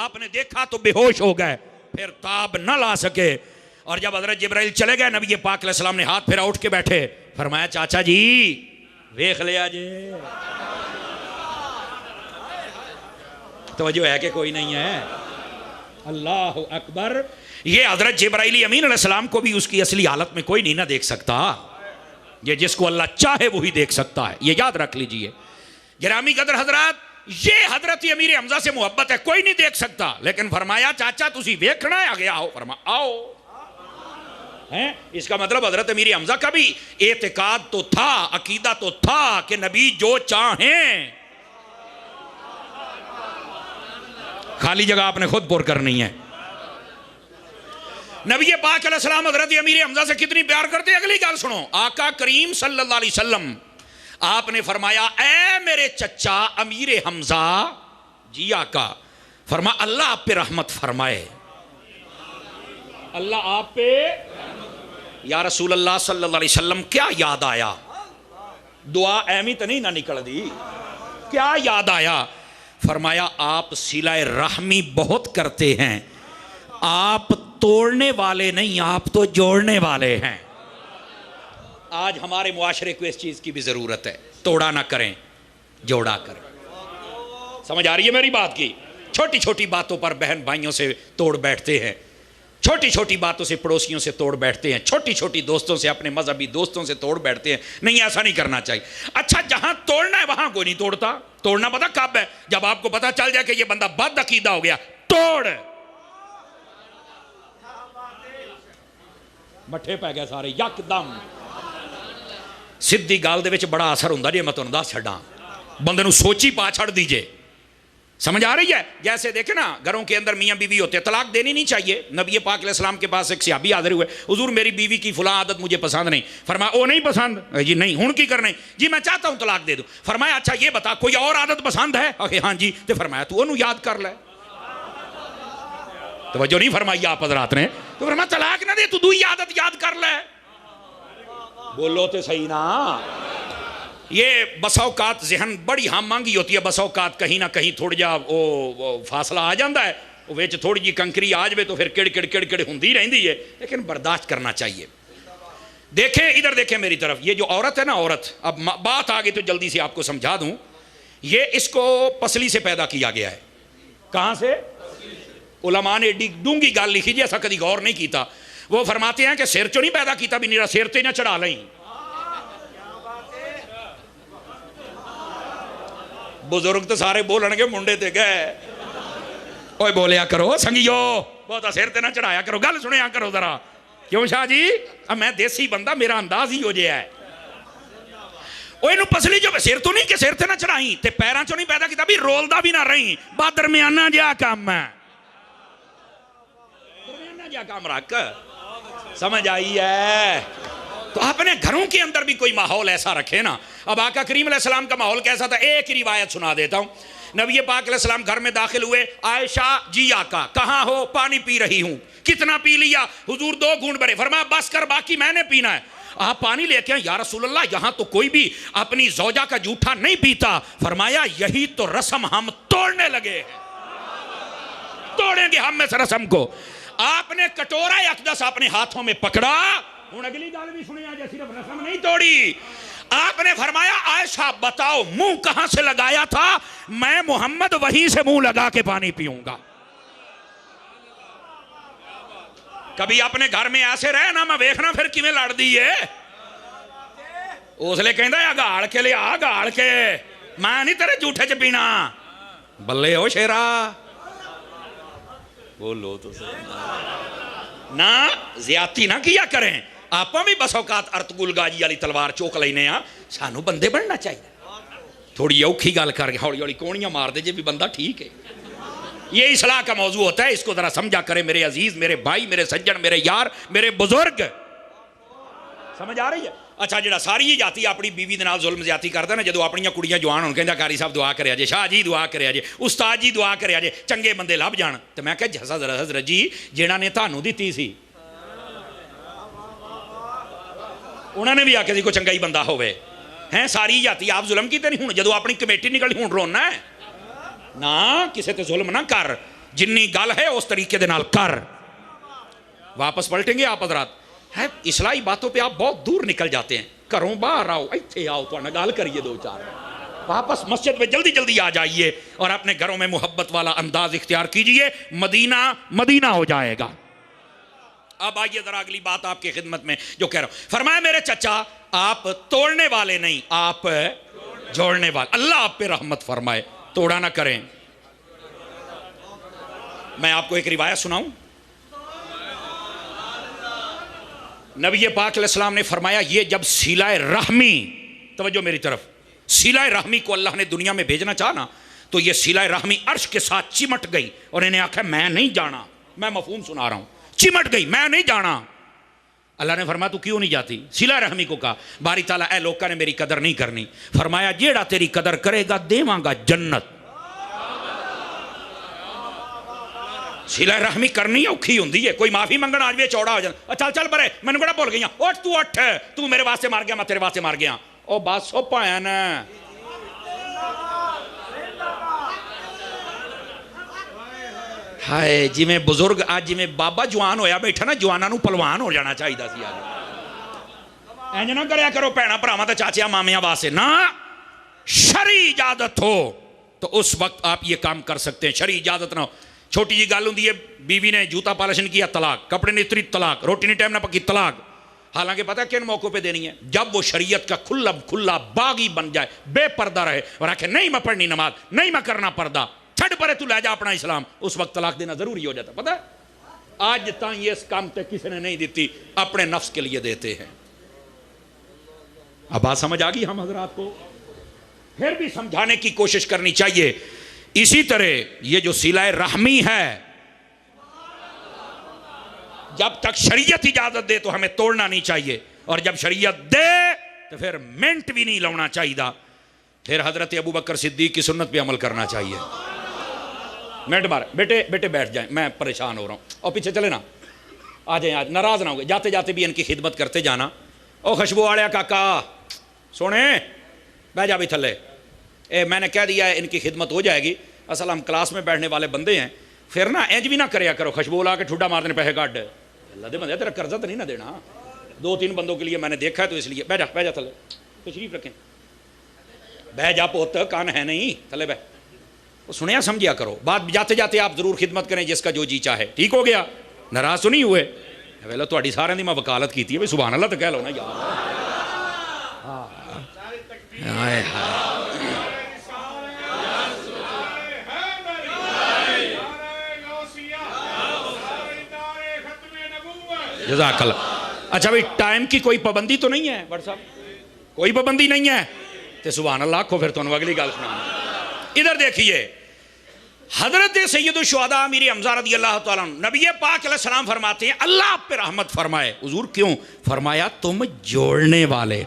A: آپ نے دیکھا تو بے ہوش ہو گئے، پھر تاب نہ لا سکے۔ اور جب حضرت جبرائیل چلے گئے، نبی پاک علیہ السلام نے ہاتھ پھیرا، اٹھ کے بیٹھے، فرمایا چاچا جی ویکھ لیا جے۔ توجہ ہے کہ کوئی نہیں ہے؟ اللہ اکبر۔ یہ حضرت جبرائیل امین علیہ السلام کو بھی اس کی اصلی حالت میں کوئی نہیں نہ دیکھ سکتا، یہ جس کو اللہ چاہے وہی دیکھ سکتا ہے، یہ یاد رکھ لیجئے۔ گرامی قدر حضرات، یہ حضرت امیر حمزہ سے محبت ہے، کوئی نہیں دیکھ سکتا، لیکن فرمایا چاچا تسی ویکھنا ہے؟ آگے آؤ۔ فرما آؤ۔ اس کا مطلب حضرت امیر حمزہ کا بھی اعتقاد تو تھا، عقیدہ تو تھا کہ نبی جو چاہیں، خالی جگہ آپ نے خود پر کرنی ہے۔ نبی پاک علیہ السلام حضرت امیر حمزہ سے کتنی پیار کرتے ہیں، اگلی گال سنو۔ آقا کریم صلی اللہ علیہ وسلم آپ نے فرمایا اے میرے چچا امیر حمزہ جی آقا، فرما اللہ آپ پہ رحمت فرمائے، اللہ آپ پہ۔ یا رسول اللہ صلی اللہ علیہ وسلم کیا یاد آیا؟ دعا ایمی تو نہیں نہ نکل دی، کیا یاد آیا؟ فرمایا آپ صلہ رحمی بہت کرتے ہیں، آپ توڑنے والے نہیں، آپ تو جوڑنے والے ہیں۔ آج ہمارے معاشرے کو اس چیز کی بھی ضرورت ہے، توڑا نہ کریں، جوڑا کریں۔ سمجھ آ رہی ہے میری بات کی؟ چھوٹی چھوٹی باتوں پر بہن بھائیوں سے توڑ بیٹھتے ہیں، چھوٹی چھوٹی باتوں سے پڑوسیوں سے توڑ بیٹھتے ہیں، چھوٹی چھوٹی دوستوں سے، اپنے مذہبی دوستوں سے توڑ بیٹھتے ہیں۔ نہیں، ایسا نہیں کرنا چاہیے۔ اچھا جہاں توڑنا ہے وہاں کوئی نہیں توڑتا۔ توڑنا پتہ کب ہے؟ جب آپ کو پتہ چل جائے کہ یہ بندہ بد عقیدہ ہو گیا، توڑ۔ مٹھے پہ گئے سارے یک دم۔ سدھی گال دے وچ بڑا اثر ہوندا جے، میں تانوں دس چھڈاں، بندے نوں سوچی پا چھڑ دیجئے۔ سمجھ آ رہی ہے؟ جیسے دیکھیں نا گھروں کے اندر میاں بیوی ہوتے ہیں، طلاق دینی نہیں چاہیے۔ نبی پاک علیہ السلام کے پاس ایک صحابی حاضر ہوئے، حضور میری بیوی کی فلاں عادت مجھے پسند نہیں۔ فرمایا او نہیں پسند؟ جی نہیں، ہن کی کرنا ہے؟ جی میں چاہتا ہوں طلاق دے دوں۔ فرمایا اچھا یہ بتا کوئی اور عادت پسند ہے؟ ہاں جی۔ تو فرمایا تو انہوں یاد کر لے۔ توجہ نہیں فرمائی آپ حضرات نے؟ تو فرمایا طلاق نہ دے، تو دوئی عادت یاد کر لے۔ بولو تو صحیح نا۔ یہ بسا اوقات ذہن بڑی ہاں مانگی ہوتی ہے، بسا اوقات کہیں نہ کہیں تھوڑا جا فاصلہ آ جاندہ ہے، ویچ تھوڑی جی کنکری آ جائے تو پھر کڑ ہوندی رہندی ہے، لیکن برداشت کرنا چاہیے۔ دیکھیں ادھر دیکھیں میری طرف، یہ جو عورت ہے نا، عورت، اب بات آگے تو جلدی سے آپ کو سمجھا دوں، یہ اس کو پسلی سے پیدا کیا گیا ہے۔ کہاں سے؟ علماء نے ایڈی ڈونگی گال لکھی جی، ایسا کدی غور نہیں کیتا۔ وہ فرماتے ہیں کہ سیر چو نہیں پیدا کیتا بھی نیرا سیر تے نہ چڑھا لیں۔ بزرگ تو سارے بولن گے منڈے تے گئے، اوہ بولیا کرو سنگیو، بہتا سیر تے نہ چڑھایا کرو، گل سنیا کرو ذرا۔ کیوں شاہ جی؟ اب میں دیسی بندہ، میرا انداز ہی ہو جائے ہے۔ اوہ انہوں پسلی جو سیر تو نہیں کہ سیر تے نہ چڑھائیں، تے پیران چو نہیں پیدا کیتا بھی رول دا بھی نہ رہیں، بعد درمیانہ جا کام ہے، درمیانہ جا کام رکھ۔ سمجھ آئی ہے؟ تو اپنے گھروں کے اندر بھی کوئی ماحول ایسا رکھے نا۔ اب آقا کریم علیہ السلام کا ماحول کیسا تھا؟ ایک ہی روایت سنا دیتا ہوں۔ نبی پاک علیہ السلام گھر میں داخل ہوئے، عائشہ جی آقا کہاں ہو؟ پانی پی رہی ہوں۔ کتنا پی لیا؟ حضور 2 گھونٹ بھرے۔ فرمایا بس کر، باقی میں نے پینا ہے۔ آپ پانی لے کے آئیں۔ یا رسول اللہ یہاں تو کوئی بھی اپنی زوجہ کا جھوٹا نہیں پیتا۔ فرمایا یہی تو رسم ہم توڑنے لگے ہیں، توڑیں گے ہم اس رسم کو۔ آپ نے کٹورہ اقدس اپنے ہاتھوں میں پکڑا، ہوں اگلی گال بھی سنیں، آج صرف رسم نہیں توڑی۔ آپ نے فرمایا عائشہ بتاؤ منہ کہاں سے لگایا تھا؟ میں محمد وہیں سے منہ لگا کے پانی پیوں گا۔ کبھی اپنے گھر میں ایسے رہے نا، میں ویکھنا پھر کیویں لڑ دیئے۔ اس لئے کہندہ ہے گاڑ کے لے آ، گاڑ کے، میں نہیں تیرے جھوٹے چ پینا۔ بلے ہو شیرا، بولو تو صحیح نا، زیادتی نہ کیا کریں۔ آپ بھی بس اوقات ارتگل گاجی والی تلوار چوک لینے ہاں، سانو بندے بننا چاہیے۔ تھوڑی اوکھی گل کر کے ہولی ہولی کونیاں مار دے جے بھی بندہ ٹھیک ہے، یہ اصلاح کا موضوع ہوتا ہے، اس کو ذرا سمجھا کرے میرے عزیز، میرے بھائی، میرے سجن، میرے یار، میرے بزرگ. سمجھ آ رہی ہے؟ اچھا جڑا ساری یہ جاتی اپنی بیوی دے نال ظلم زیادتی کردا نا، جدو اپنی کڑیاں جوان ہون کہندا قاری صاحب دعا کریا جے، شاہ جی دعا کریا جے، استاد جی دعا کریا جے، چنگے بندے لب جان. تے میں کہ حضرت جی جنہاں نے تانوں دتی سی انہوں نے بھی آکھیا سی کوئی چنگا ہی بندہ ہوئے ہیں. ساری جاتی آپ ظلم کیتے نہیں. ہوں جدو اپنی کمیٹی نکلی ہوں رونا ہے نا، کسے تے ظلم نہ کر، جنی گل ہے اس طریقے دے نال کر. واپس پلٹیں گے آپ حضرات. ہے اصلاحی باتوں پہ آپ بہت دور نکل جاتے ہیں. گھروں باہر آؤ، ایتھے آؤ، تو گل کریے دو چار، واپس مسجد میں جلدی جلدی آ جائیے اور اپنے گھروں میں محبت والا انداز اختیار کیجئے. مدینہ مدینہ ہو جائے گا. اب آئیے ذرا اگلی بات آپ کی خدمت میں جو کہہ رہا ہوں. فرمایا میرے چچا آپ توڑنے والے نہیں، آپ جوڑنے والے. اللہ آپ پہ رحمت فرمائے، توڑا نہ کریں. میں آپ کو ایک روایت سناؤں. نبی پاک علیہ السلام نے فرمایا یہ جب صلہ رحمی، توجہ میری طرف، صلہ رحمی کو اللہ نے دنیا میں بھیجنا چاہا تو یہ صلہ رحمی عرش کے ساتھ چمٹ گئی اور انہیں آکھا میں نہیں جانا. میں مفہوم سنا رہا ہوں، چمٹ گئی، میں نہیں جانا. اللہ نے فرمایا تو کیوں نہیں جاتی؟ صلہ رحمی کو کہا باری تعالیٰ اے لوکاں نے میری قدر نہیں کرنی. فرمایا جیڑا تیری قدر کرے گا دیواں گا جنت. صلہ رحمی کرنی اوکھی ہوندی ہے. کوئی معافی منگن آج بھی چوڑا ہو جاتا، چل چل برے میں نے کہڑا بھول گئی ہوں، اٹھ تو میرے واسطے مار گیا، میں تیرے واسطے مار گیا. او بات سو پایا نا. ہائے جی میں بزرگ آج جی میں بابا جوان ہویا بیٹھا نا، جواناں نو پلوان ہو جانا چاہیے سی. آج اینج نہ کریا کرو بھیڑاں بھراواں تے چاچیاں مامیاں واسطے نا. شرعی اجازت ہو تو اس وقت آپ یہ کام کر سکتے ہیں. شرعی اجازت نہ ہو، چھوٹی جی گل ہوندی ہے، بیوی نے جوتا پالش نہیں کیا طلاق، کپڑے نہیں اتری طلاق، روٹی نہیں ٹائم نہ پکی طلاق. حالانکہ پتہ ہے کن موقع پہ دینی ہے؟ جب وہ شریعت کا کھلا باغی بن جائے، بے پردہ رہے اور آکھے نہیں میں پڑھنی نماز، نہیں میں کرنا پردہ، چھڑ پرے تو لے جا اپنا اسلام. اس وقت طلاق دینا ضروری ہو جاتا. پتہ ہے آج تاں یہ اس کام تے کسی نے نہیں دیتی، اپنے نفس کے لیے دیتے ہیں. اب بات سمجھ آ گئی ہم حضرات کو؟ پھر بھی سمجھانے کی کوشش کرنی چاہیے. اسی طرح یہ جو صلہ رحمی ہے، جب تک شریعت اجازت دے تو ہمیں توڑنا نہیں چاہیے، اور جب شریعت دے تو پھر منٹ بھی نہیں لونا چاہیے. پھر حضرت ابوبکر صدیق کی سنت پہ عمل کرنا چاہیے. منٹ مارے بیٹے بیٹھ جائیں، میں پریشان ہو رہا ہوں. اور پیچھے چلے نا، آ جائیں، آج ناراض نہ ہو گئے، جاتے جاتے بھی ان کی خدمت کرتے جانا. او خوشبو والے کاکا سونے بہ جا بھی تھلے. میں نے کہہ دیا ہے ان کی خدمت ہو جائے گی. اصل ہم کلاس میں بیٹھنے والے بندے ہیں، پھر نا انج بھی نہ کریا کرو خوشبو لا کے ٹھڈا مار دینے پیسے کٹ. اللہ دے بندے تیرا قرضہ تو نہیں نہ دینا. 2-3 بندوں کے لیے میں نے دیکھا ہے تو اس لیے. بہ جا تھلے، تشریف رکھیں. بہ جا پوت، کان ہے نہیں، تھلے بہ. سنیا سمجھیا کرو بات. جاتے جاتے آپ ضرور خدمت کریں جس کا جو جی چاہے. ٹھیک ہو گیا؟ ناراض تو نہیں ہوئے؟ ویلو تہاڈی سارے دی میں وکالت کیتی ہے بھئی سبحان اللہ تو کہہ لو نا یار. ہائے ہائے جزاک اللہ. اچھا بھئی ٹائم کی کوئی پابندی تو نہیں ہے؟ بٹ صاحب کوئی پابندی نہیں ہے تو سبحان اللہ کو پھر تو اگلی گل سنانا. ادھر دیکھیے حضرت سید الشہداء امیر حمزہ رضی اللہ تعالیٰ عنہ، نبی پاک علیہ السلام فرماتے ہیں اللہ آپ پہ رحمت فرمائے. حضور کیوں؟ فرمایا تم جوڑنے والے،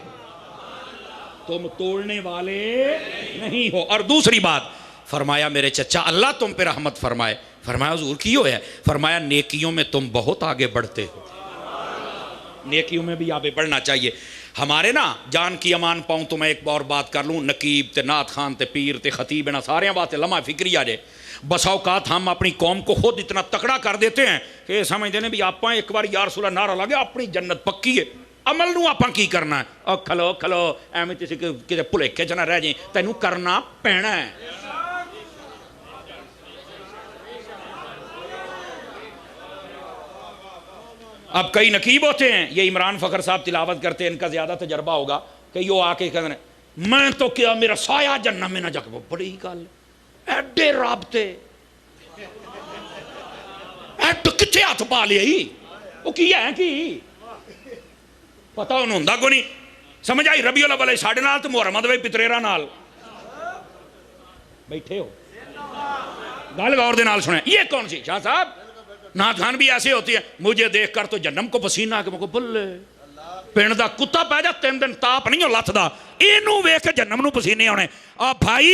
A: تم توڑنے والے نہیں ہو. اور دوسری بات فرمایا میرے چچا اللہ تم پہ رحمت فرمائے. فرمایا حضور کیوں ہے؟ فرمایا نیکیوں میں تم بہت آگے بڑھتے ہو. نیکیوں میں بھی آگے بڑھنا چاہیے. ہمارے نا جان کی امان پاؤں تو میں ایک اور بات کر لوں، نقیب تے نعت خان تے پیر تے خطیب نا سارے باتیں لمحہ فکری آ جائے. بس اوقات ہم اپنی قوم کو خود اتنا تکڑا کر دیتے ہیں کہ سمجھتے ہیں بھی آپ ایک بار یا رسول اللہ نعرہ لگے اپنی جنت پکی ہے. عمل نو آپ کی کرنا ہے. اور کھلو ایویں کسی کسی بھلیکے چ نہ رہ جائیں، تینوں کرنا پینا ہے. اب کئی نقیب ہوتے ہیں، یہ عمران فخر صاحب تلاوت کرتے ہیں، ان کا زیادہ تجربہ ہوگا کہ یہ آ کے کہتے ہیں میں تو کیا میرا سایہ جنت میں نہ جا کے. بڑی گل ایڈے رابطے ایڈ کتنے ہاتھ پا لیا وہ کی ہے کی پتہ انہوں ہوندا کو نہیں. سمجھ آئی؟ ربیع الاول ساڈے نال تے محرم دے پتریرا نال بیٹھے ہو. گل غور دے نال سنیں، یہ کون سی شاہ صاحب نعت خان بھی ایسے ہوتی ہے، مجھے دیکھ کر تو جہنم کو پسینہ آ کے میں کو بلے پنڈ دا کتا پہ جا 3 دن تاپ نہیں ہو لت دا اینو ویکھ کے جہنم نو پسینے ہونے۔ اور بھائی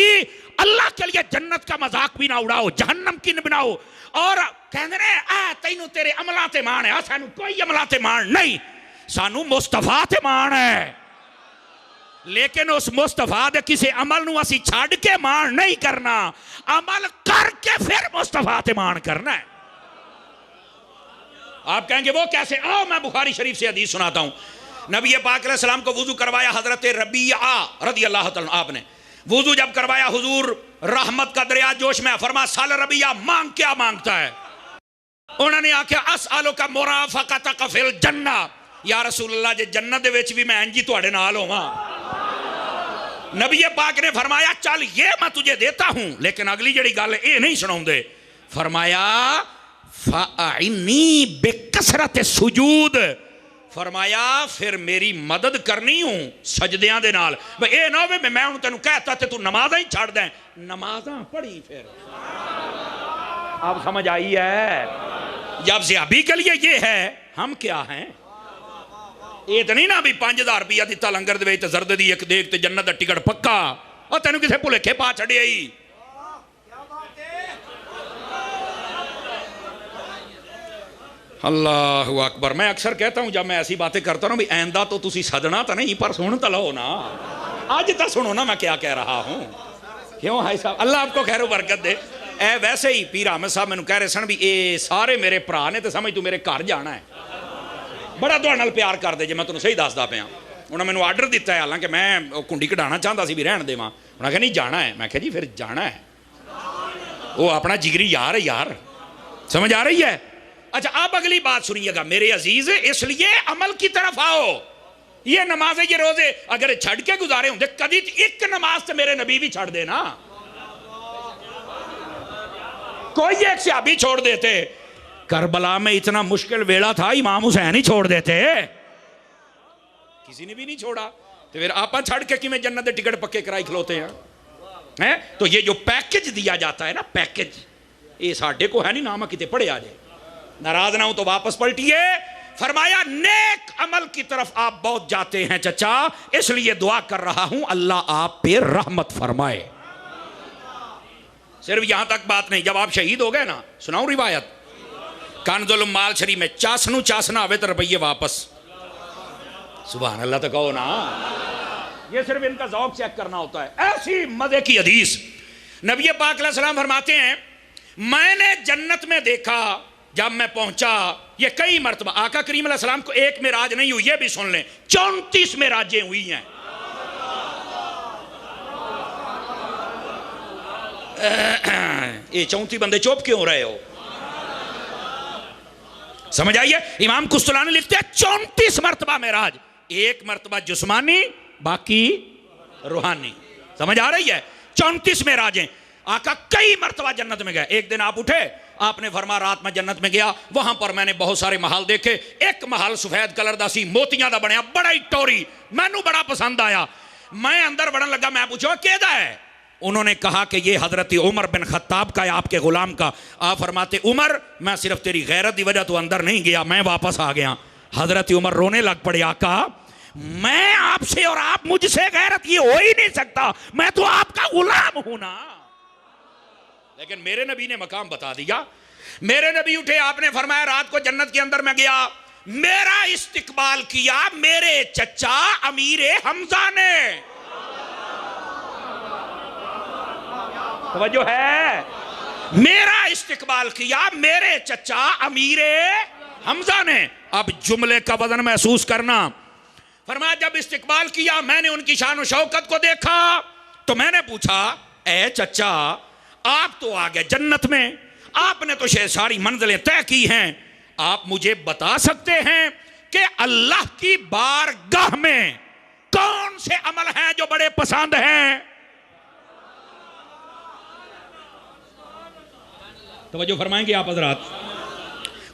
A: اللہ کے لیے جنت کا مذاق بھی نہ اڑاؤ، جہنم کی نہ بناؤ، اور کہندے نے تینوں تیرے عملاں تے مان ہے، سانو کوئی عملاں تے مان نہیں، سانو مصطفیٰ تے مان ہے، لیکن اس مصطفیٰ دے کسی عمل نو اسی چھاڑ کے مان نہیں کرنا، عمل کر کے پھر مصطفیٰ تے مان کرنا ہے۔ آپ کہیں گے وہ کیسے؟ آؤ میں بخاری شریف سے حدیث سناتا ہوں۔ نبی پاک علیہ السلام کو وضو کروایا حضرت ربیعہ رضی اللہ تعالیٰ، آپ نے وضو جب کروایا حضور رحمت کا دریا جوش میں، فرما سال ربیعہ مانگ کیا مانگتا ہے؟ انہوں نے آکھا اسألک مرافقتک فی الجنہ، یا رسول اللہ جے جنت دے وچ بھی میں انجی تواڈے نال ہوواں۔ نبی پاک نے فرمایا چل یہ میں تجھے دیتا ہوں، لیکن اگلی جڑی گل اے نہیں سناؤں دے، فرمایا فَأَعِنِّي بِكَثْرَةِ السُّجُودِ، فرمایا پھر میری مدد کرنی ہوں سجدیاں دے نال۔ اے نہ ہوئے میں ہوں تینوں کہتا تے تو نمازاں ہی چھاڑ دیں، نمازاں پڑھی پھر۔ آپ سمجھ آئی ہے؟ جب زیابی کے لیے یہ ہے، ہم کیا ہیں؟ یہ تو نہیں نا بھی 5000 روپیہ دیتا لنگر دے تے زرد دی ایک دیکھ تے جنت دا ٹکٹ پکا، اور تینوں کسے پھولے کھے پا چھڑی آئی۔ اللہ اکبر۔ میں اکثر کہتا ہوں جب میں ایسی باتیں کرتا ہوں بھی آئندہ تو تسی سدنا تو نہیں پر سن تو لو نا، آج تو سنو نا میں کیا کہہ رہا ہوں۔ کیوں بھائی صاحب؟ اللہ آپ کو خیر و برکت دے۔ اے ویسے ہی پیر احمد صاحب میں کہہ رہے سن بھی اے سارے میرے بھرا نے تے سمجھ تو میرے گھر جانا ہے، بڑا تہاڈے نال پیار کر دے جے میں تینوں صحیح دسدا پیا۔ انہوں نے مینوں آرڈر دیتا ہے، حالانکہ میں کنڈی کڈانا چاہتا سی بھی رہن دیواں، انہوں نے کہا نہیں جانا ہے۔ میں کہا جی پھر جانا ہے، وہ اپنا جگری یار ہے یار، سمجھ آ رہی ہے؟ اچھا اب اگلی بات سنیے گا میرے عزیز، اس لیے عمل کی طرف آؤ۔ یہ نمازیں یہ روزے اگر چھڑ کے گزارے ہوں کدی ایک نماز تو میرے نبی بھی چھڑ دے نا، کوئی ایک صحابی چھوڑ دیتے۔ کربلا میں اتنا مشکل ویڑا تھا، امام حسین ہی چھوڑ دیتے، کسی نے بھی نہیں چھوڑا، تو پھر آپ چھڑ کے کی میں جنت دے ٹکٹ پکے کرائی کھلوتے ہیں؟ تو یہ جو پیکج دیا جاتا ہے نا، پیکج یہ ساڑھے کو ہے نہیں، نامہ کتے پڑھے آ جائے، ناراض نہ ہوں تو واپس پلٹیے۔ فرمایا نیک عمل کی طرف آپ بہت جاتے ہیں چچا، اس لیے دعا کر رہا ہوں اللہ آپ پہ رحمت فرمائے۔ صرف یہاں تک بات نہیں، جب آپ شہید ہو گئے نا، سناؤں روایت کنز المال شریف میں، چاسنو چاسنا ہوئے تو روپیے واپس، سبحان اللہ تو کہو نا، یہ صرف ان کا ذوق چیک کرنا ہوتا ہے۔ ایسی مزے کی حدیث نبی پاک علیہ السلام فرماتے ہیں میں نے جنت میں دیکھا جب میں پہنچا، یہ کئی مرتبہ آقا کریم علیہ السلام کو ایک معراج نہیں ہوئی، یہ بھی سن لیں 34 معراجیں ہوئی ہیں۔ یہ 34 بندے چوپ کیوں ہو رہے ہو؟ سمجھ آئیے؟ امام قسطلانی لکھتے ہیں 34 مرتبہ معراج، ایک مرتبہ جسمانی باقی روحانی، سمجھ آ رہی ہے؟ 34 معراجیں۔ آقا کئی مرتبہ جنت میں گئے، ایک دن آپ اٹھے، آپ نے فرما رات میں جنت میں گیا، وہاں پر میں نے بہت سارے محل دیکھے، ایک محل سفید کلر دا سی، موتیاں دا بنیا، بڑا ہی ٹوری، میں نو بڑا پسند آیا، میں اندر بڑھن لگا، میں پوچھو کیدا ہے؟ انہوں نے کہا کہ یہ حضرت عمر بن خطاب کا ہے، آپ کے غلام کا۔ آپ فرماتے عمر میں صرف تیری غیرت دی وجہ تو اندر نہیں گیا، میں واپس آ گیا۔ حضرت عمر رونے لگ پڑے، آقا میں آپ سے اور آپ مجھ سے غیرت یہ ہو ہی نہیں سکتا، میں تو آپ کا غلام ہوں نا۔ لیکن میرے نبی نے مقام بتا دیا، میرے نبی اٹھے، آپ نے فرمایا رات کو جنت کے اندر میں گیا، میرا استقبال کیا میرے چچا امیر حمزہ نے، توجہ ہے، میرا استقبال کیا میرے چچا امیر حمزہ نے۔ اب جملے کا وزن محسوس کرنا، فرمایا جب استقبال کیا میں نے ان کی شان و شوکت کو دیکھا تو میں نے پوچھا اے چچا آپ تو آگے جنت میں، آپ نے تو ساری منزلیں طے کی ہیں، آپ مجھے بتا سکتے ہیں کہ اللہ کی بارگاہ میں کون سے عمل ہیں جو بڑے پسند ہیں؟ توجہ فرمائیں گے آپ حضرات،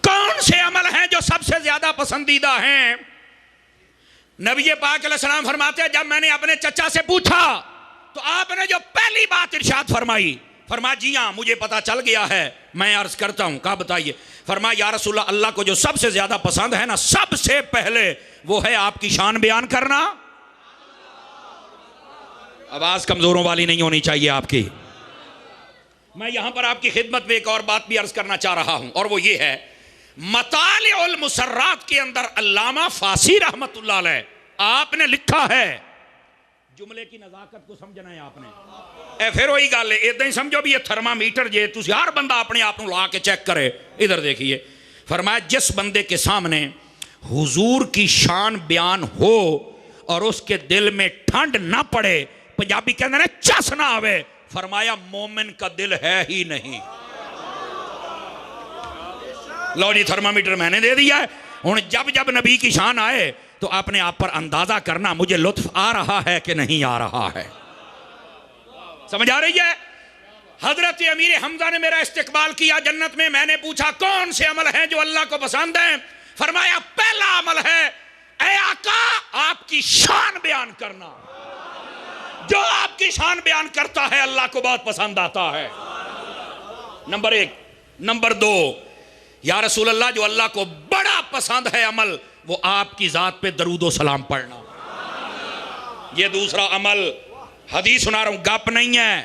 A: کون سے عمل ہیں جو سب سے زیادہ پسندیدہ ہیں؟ نبی پاک علیہ السلام فرماتے ہیں جب میں نے اپنے چچا سے پوچھا تو آپ نے جو پہلی بات ارشاد فرمائی، فرمایا جی ہاں مجھے پتا چل گیا ہے، میں عرض کرتا ہوں۔ کہا بتائیے؟ فرمایا یا رسول اللہ، اللہ کو جو سب سے زیادہ پسند ہے نا، سب سے پہلے وہ ہے آپ کی شان بیان کرنا۔ آواز کمزوروں والی نہیں ہونی چاہیے آپ کی۔ میں یہاں پر آپ کی خدمت میں ایک اور بات بھی عرض کرنا چاہ رہا ہوں، اور وہ یہ ہے، مطالع المسرات کے اندر علامہ فاسی رحمت اللہ علیہ آپ نے لکھا ہے، جملے کی نزاکت کو سمجھنا ہے آپ نے۔ پھر وہی گل ہے، ادھر ہی سمجھو بھی یہ تھرمامیٹر جے تسی ہر بندہ اپنے آپ لا کے چیک کرے۔ ادھر دیکھیے، فرمایا جس بندے کے سامنے حضور کی شان بیان ہو اور اس کے دل میں ٹھنڈ نہ پڑے، پنجابی کہتے ہیں چس نہ آوے، فرمایا مومن کا دل ہے ہی نہیں۔ لو جی تھرمامیٹر میں نے دے دیا ہے، ہن جب جب نبی کی شان آئے تو اپنے آپ پر اندازہ کرنا مجھے لطف آ رہا ہے کہ نہیں آ رہا ہے۔ سمجھ آ رہی ہے؟ حضرت امیر حمزہ نے میرا استقبال کیا جنت میں، میں نے پوچھا کون سے عمل ہیں جو اللہ کو پسند ہیں؟ فرمایا پہلا عمل ہے اے آقا آپ کی شان بیان کرنا، جو آپ کی شان بیان کرتا ہے اللہ کو بہت پسند آتا ہے۔ نمبر ایک۔ نمبر دو، یا رسول اللہ جو اللہ کو بڑا پسند ہے عمل، وہ آپ کی ذات پہ درود و سلام پڑھنا۔ یہ دوسرا عمل، حدیث سنا رہا ہوں، گپ نہیں ہے۔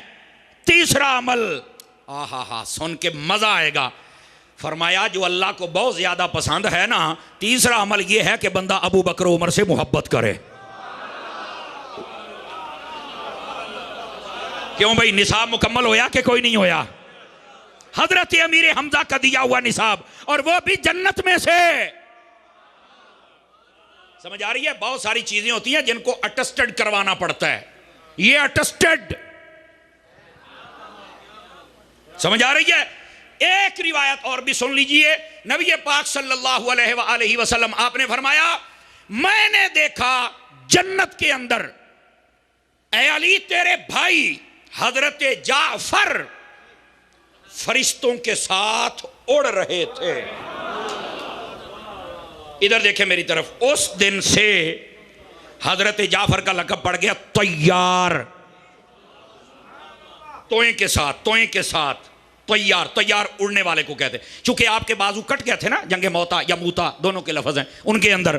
A: تیسرا عمل، آہا سن کے مزہ آئے گا، فرمایا جو اللہ کو بہت زیادہ پسند ہے نا، تیسرا عمل یہ ہے کہ بندہ ابو بکر عمر سے محبت کرے۔ کیوں بھائی، نصاب مکمل ہویا کہ کوئی نہیں ہویا؟ حضرت امیر حمزہ کا دیا ہوا نصاب، اور وہ بھی جنت میں سے۔ سمجھ آ رہی ہے؟ بہت ساری چیزیں ہوتی ہیں جن کو اٹسٹڈ کروانا پڑتا ہے، یہ اٹسٹڈ۔ سمجھ آ رہی ہے؟ ایک روایت اور بھی سن لیجئے، نبی پاک صلی اللہ علیہ وآلہ وسلم آپ نے فرمایا میں نے دیکھا جنت کے اندر اے علی تیرے بھائی حضرت جعفر فرشتوں کے ساتھ اڑ رہے تھے۔ ادھر دیکھیں میری طرف، اس دن سے حضرت جعفر کا لقب پڑ گیا طیار، توئیں کے ساتھ، توئیں کے ساتھ طیار، طیار اڑنے والے کو کہتے ہیں، چونکہ آپ کے بازو کٹ گئے تھے نا، جنگ موتا یا موتا دونوں کے لفظ ہیں ان کے اندر،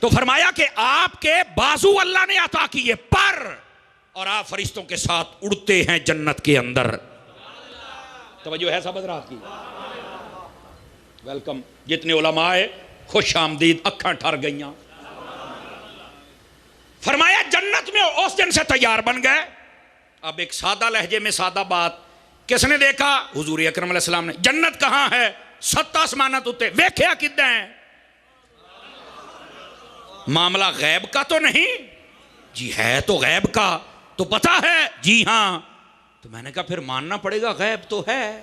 A: تو فرمایا کہ آپ کے بازو اللہ نے عطا کیے پر، اور آپ فرشتوں کے ساتھ اڑتے ہیں جنت کے اندر۔ توجہ ہے سب حضرات کی؟ ویلکم، جتنے علماء آئے خوش آمدید، اکھاں ٹھر گئیاں۔ فرمایا جنت میں اس دن سے تیار بن گئے۔ اب ایک سادہ لہجے میں سادہ بات، کس نے دیکھا؟ حضور اکرم علیہ السلام نے۔ جنت کہاں ہے؟ 7 آسمانات اتے، ویکھیا کدھر ہیں؟ معاملہ غیب کا تو نہیں؟ جی ہے تو غیب کا تو پتا ہے؟ جی ہاں۔ تو میں نے کہا پھر ماننا پڑے گا غیب تو ہے۔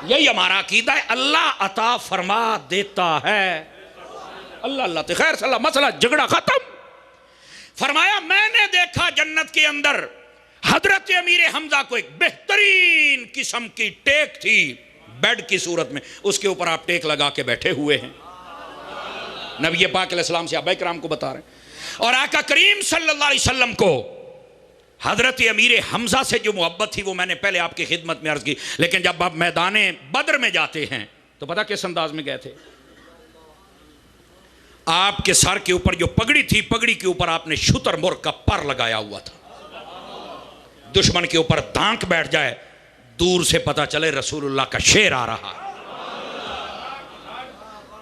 A: یہی ہمارا عقیدہ ہے، اللہ عطا فرما دیتا ہے۔ اللہ اللہ تے خیر صلی اللہ، مسئلہ جھگڑا ختم۔ فرمایا میں نے دیکھا جنت کے اندر حضرت امیر حمزہ کو ایک بہترین قسم کی ٹیک تھی، بیڈ کی صورت میں، اس کے اوپر آپ ٹیک لگا کے بیٹھے ہوئے ہیں۔ نبی پاک علیہ السلام صحابہ کرام کو بتا رہے ہیں، اور آقا کریم صلی اللہ علیہ وسلم کو حضرت امیر حمزہ سے جو محبت تھی وہ میں نے پہلے آپ کی خدمت میں عرض کی، لیکن جب آپ میدان بدر میں جاتے ہیں تو پتہ کس انداز میں گئے تھے؟ آپ کے سر کے اوپر جو پگڑی تھی، پگڑی کے اوپر آپ نے شتر مرغ کا پر لگایا ہوا تھا، دشمن کے اوپر دھانک بیٹھ جائے دور سے پتہ چلے رسول اللہ کا شیر آ رہا ہے۔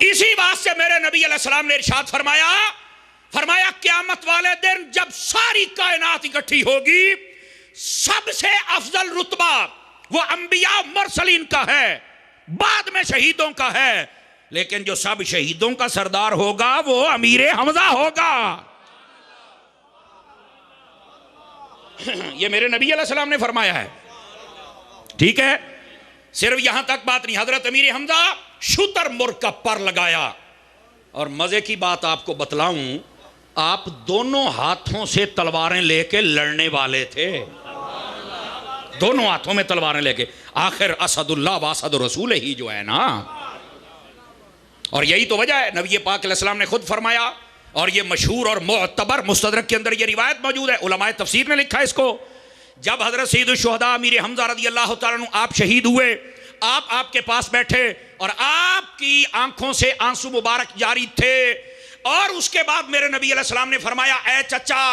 A: اسی بات سے میرے نبی علیہ السلام نے ارشاد فرمایا قیامت والے دن جب ساری کائنات اکٹھی ہوگی، سب سے افضل رتبہ وہ انبیاء مرسلین کا ہے، بعد میں شہیدوں کا ہے، لیکن جو سب شہیدوں کا سردار ہوگا وہ امیر حمزہ ہوگا۔ یہ میرے نبی علیہ السلام نے فرمایا ہے، ٹھیک ہے؟ صرف یہاں تک بات نہیں، حضرت امیر حمزہ شتر مرغ کا پر لگایا، اور مزے کی بات آپ کو بتلاؤں، آپ دونوں ہاتھوں سے تلواریں لے کے لڑنے والے تھے، دونوں ہاتھوں میں تلواریں لے کے، آخر اسد اللہ و اسد رسول ہی جو ہے نا، اور یہی تو وجہ ہے نبی پاک علیہ السلام نے خود فرمایا، اور یہ مشہور اور معتبر مستدرک کے اندر یہ روایت موجود ہے، علماء تفسیر نے لکھا ہے اس کو، جب حضرت سید الشہداء امیر حمزہ رضی اللہ تعالیٰ عنہ آپ شہید ہوئے، آپ کے پاس بیٹھے اور آپ کی آنکھوں سے آنسو مبارک جاری تھے، اور اس کے بعد میرے نبی علیہ السلام نے فرمایا اے چچا،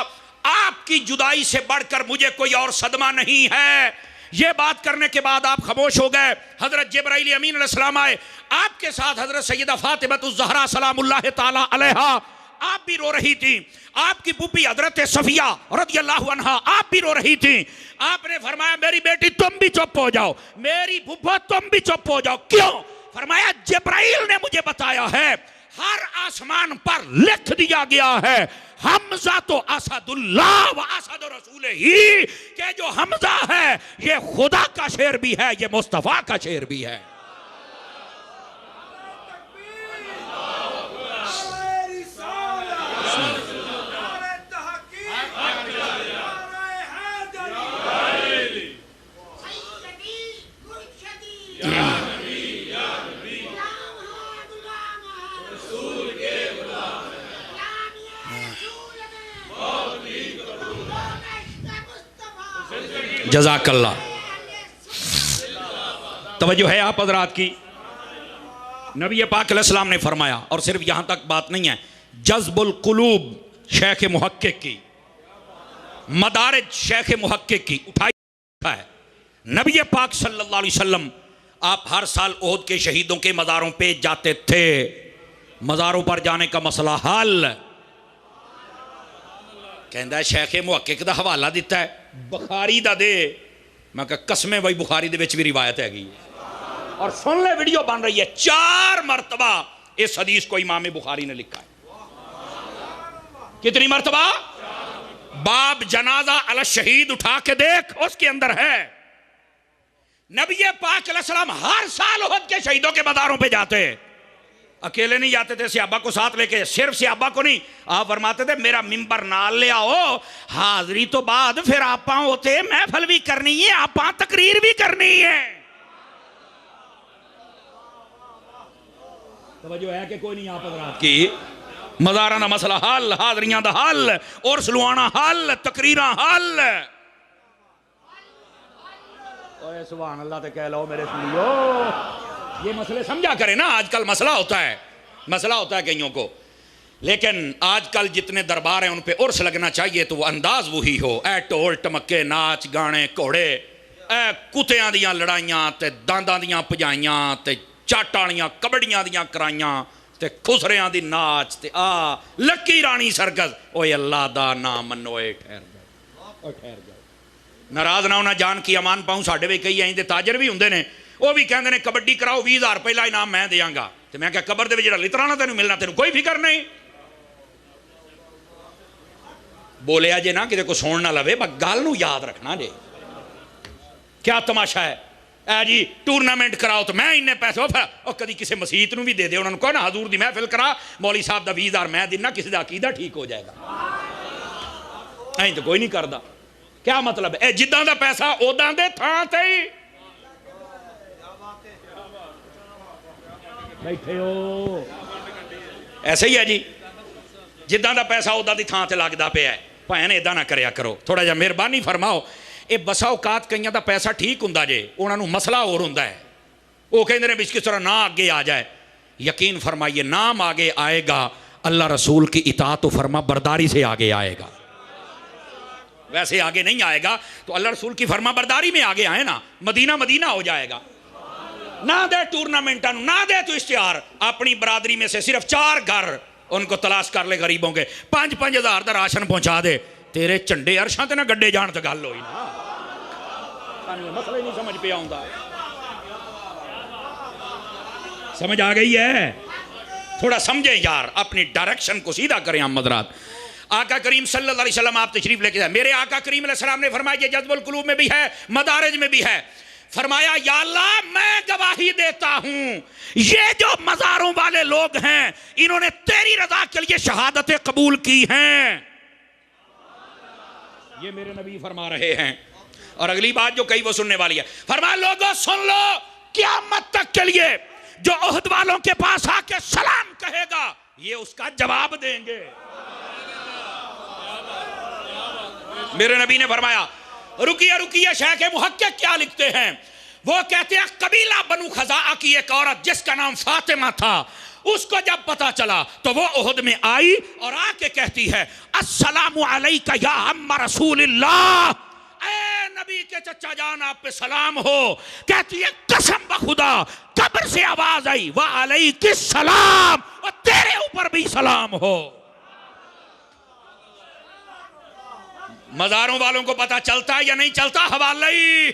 A: آپ کی جدائی سے بڑھ کر مجھے کوئی اور صدمہ نہیں ہے۔ یہ بات کرنے کے بعد آپ خاموش ہو گئے۔ حضرت جبرائیل امین علیہ السلام آئے، آپ کے ساتھ حضرت سیدہ فاطمہ الزہرا سلام اللہ تعالی علیہا، آپ بھی رو رہی تھیں، آپ کی پھوپھی حضرت صفیہ رضی اللہ عنہا آپ بھی رو رہی تھیں۔ آپ نے فرمایا میری بیٹی تم بھی چپ ہو جاؤ، میری پھوپھو تم بھی چپ ہو جاؤ۔ کیوں؟ فرمایا جبرائیل نے مجھے بتایا ہے، ہر آسمان پر لکھ دیا گیا ہے حمزہ تو اسد اللہ و اسد رسول ہی، کہ جو حمزہ ہے یہ خدا کا شیر بھی ہے، یہ مصطفیٰ کا شیر بھی ہے۔ جزاک اللہ۔ توجہ ہے آپ حضرات کی؟ نبی پاک علیہ السلام نے فرمایا، اور صرف یہاں تک بات نہیں ہے، جذب القلوب شیخ محقق کی، مدارج شیخ محقق کی اٹھائی ہے۔ نبی پاک صلی اللہ علیہ وسلم آپ ہر سال احد کے شہیدوں کے مزاروں پہ جاتے تھے، مزاروں پر جانے کا مسئلہ حل۔ کہندہ ہے شیخ محقق دا حوالہ دیتا ہے، بخاری دا دے، میں کہا قسمیں وہی بخاری دے وچ بھی روایت ہے گئی، اور سن لے ویڈیو بن رہی ہے، 4 مرتبہ اس حدیث کو امام بخاری نے لکھا ہے۔ کتنی مرتبہ؟ باب جنازہ علی الشہید اٹھا کے دیکھ، اس کے اندر ہے۔ نبی پاک علیہ السلام ہر سال احد کے شہیدوں کے مزاروں پہ جاتے، اکیلے نہیں جاتے تھے، صحابہ کو ساتھ لے کے، صرف صحابہ کو نہیں، آپ فرماتے تھے میرا ممبر نال لے آؤ، حاضری تو بعد پھر آپاں ہوتے، محفل بھی کرنی ہے، آپاں تقریر بھی کرنی ہے۔ توجہ ہے کہ کوئی نہیں آپ حضرات کی؟ مزاراں دا مسئلہ حل، حاضریاں دا حل، اور سلوانا حل، تقریراں حل۔ اوہ سبحان اللہ تے کہہ لو میرے سنیو، یہ مسئلے سمجھا کریں نا۔ آج کل مسئلہ ہوتا ہے کئیوں کو، لیکن آج کل جتنے دربار ہیں ان پہ عرس لگنا چاہیے تو وہ انداز وہی ہو، اے ٹول ٹمکے، ناچ گانے گھوڑے، اے کتیاں دیاں لڑائیاں تے دانداں دیاں پجائیاں تے چاٹالیاں کبڑیاں دیاں کرائیاں تے خسریاں دی ناچ تے لکی رانی سرکس۔ اوہ اللہ دا نام منوئے، ٹھہر جاؤ، ناراض نہ ہونا، جان کی امان پاؤں۔ ساڑھے بھی کئی آئیں دے تاجر بھی ہوندے نے، وہ بھی کہندے نے کبڈی کراؤ 20,000 پہلا انعام میں دیاں گا، تو میں کہا قبر دے جڑا لترانا تینوں ملنا، تینوں کوئی فکر نہیں۔ بولے آجے نا کہ کو سون نہ لوے، بس گال نو یاد رکھنا جے۔ کیا تماشا ہے؟ اے جی ٹورنامنٹ کراؤ تو میں انہیں پیسے اور کدی کسی مسیحت نو بھی دے دے، انہوں نے کہا نا حضور دی محفل کرا، مولوی صاحب دا 20,000 میں دینا، کسی دا عقیدہ ٹھیک ہو جائے گا۔ این تو کوئی نہیں کردا۔ کیا مطلب ہے؟ جداں دا پیسہ اوداں دے تھاں تے ہی بیٹھے ہو، ایسے ہی ہے جی، جداں دا پیسہ اوداں دی تھاں تے لگدا پیا ہے۔ بھائن ایداں نہ کریا کرو، تھوڑا جا مہربانی فرماؤ۔ اے بسا اوقات کئیاں دا پیسہ ٹھیک ہوندا جے، انہاں نوں مسئلہ اور ہوندا ہے، وہ کہندے نے کس طرح نہ آگے آ جائے۔ یقین فرمائیے نام آگے آئے گا، اللہ رسول کی اطاعت و فرما برداری سے آگے آئے گا، ویسے آگے نہیں آئے گا تو اللہ رسول کی فرما برداری میں آگے آئے نا، مدینہ مدینہ ہو جائے گا۔ نہ دے ٹورنامنٹاں نہ دے تو اشتہار، اپنی برادری میں سے صرف 4 گھر ان کو تلاش کر لے غریبوں کے، 5-5 ہزار دا راشن پہنچا دے، تیرے چنڈے عرشاں تے نہ گڈے جان تے گل ہوئی نا۔ مسئلہ ہی نہیں سمجھ پہ آؤں گا، سمجھ آ گئی ہے؟ تھوڑا سمجھیں یار، اپنی ڈائریکشن کو سیدھا کریں ہم حضرات۔ آقا کریم صلی اللہ علیہ وسلم آپ تشریف لے کے جائیں، میرے آقا کریم علیہ السلام نے فرمایا یہ جذب القلوب میں بھی ہے، مدارج میں بھی ہے۔ فرمایا یا اللہ میں گواہی دیتا ہوں یہ جو مزاروں والے لوگ ہیں انہوں نے تیری رضا کے لیے شہادتیں قبول کی ہیں، یہ میرے نبی فرما رہے ہیں۔ اور اگلی بات جو کہی وہ سننے والی ہے، فرمایا لوگوں سن لو، قیامت تک کے لیے جو احد والوں کے پاس آ کے سلام کہے گا یہ اس کا جواب دیں گے۔ میرے نبی نے فرمایا رکیے رکیے، شیخ محقق کیا لکھتے ہیں؟ وہ کہتے ہیں قبیلہ بنو خزاعہ کی ایک عورت جس کا نام فاطمہ تھا، اس کو جب پتا چلا تو وہ احد میں آئی اور آ کے کہتی ہے السلام علیکہ یا عم رسول اللہ، اے نبی کے چچا جان آپ پہ سلام ہو۔ کہتی ہے قسم بخدا قبر سے آواز آئی وعلیک السلام، اور تیرے اوپر بھی سلام ہو۔ مزاروں والوں کو پتا چلتا ہے یا نہیں چلتا؟ حوالہ ہی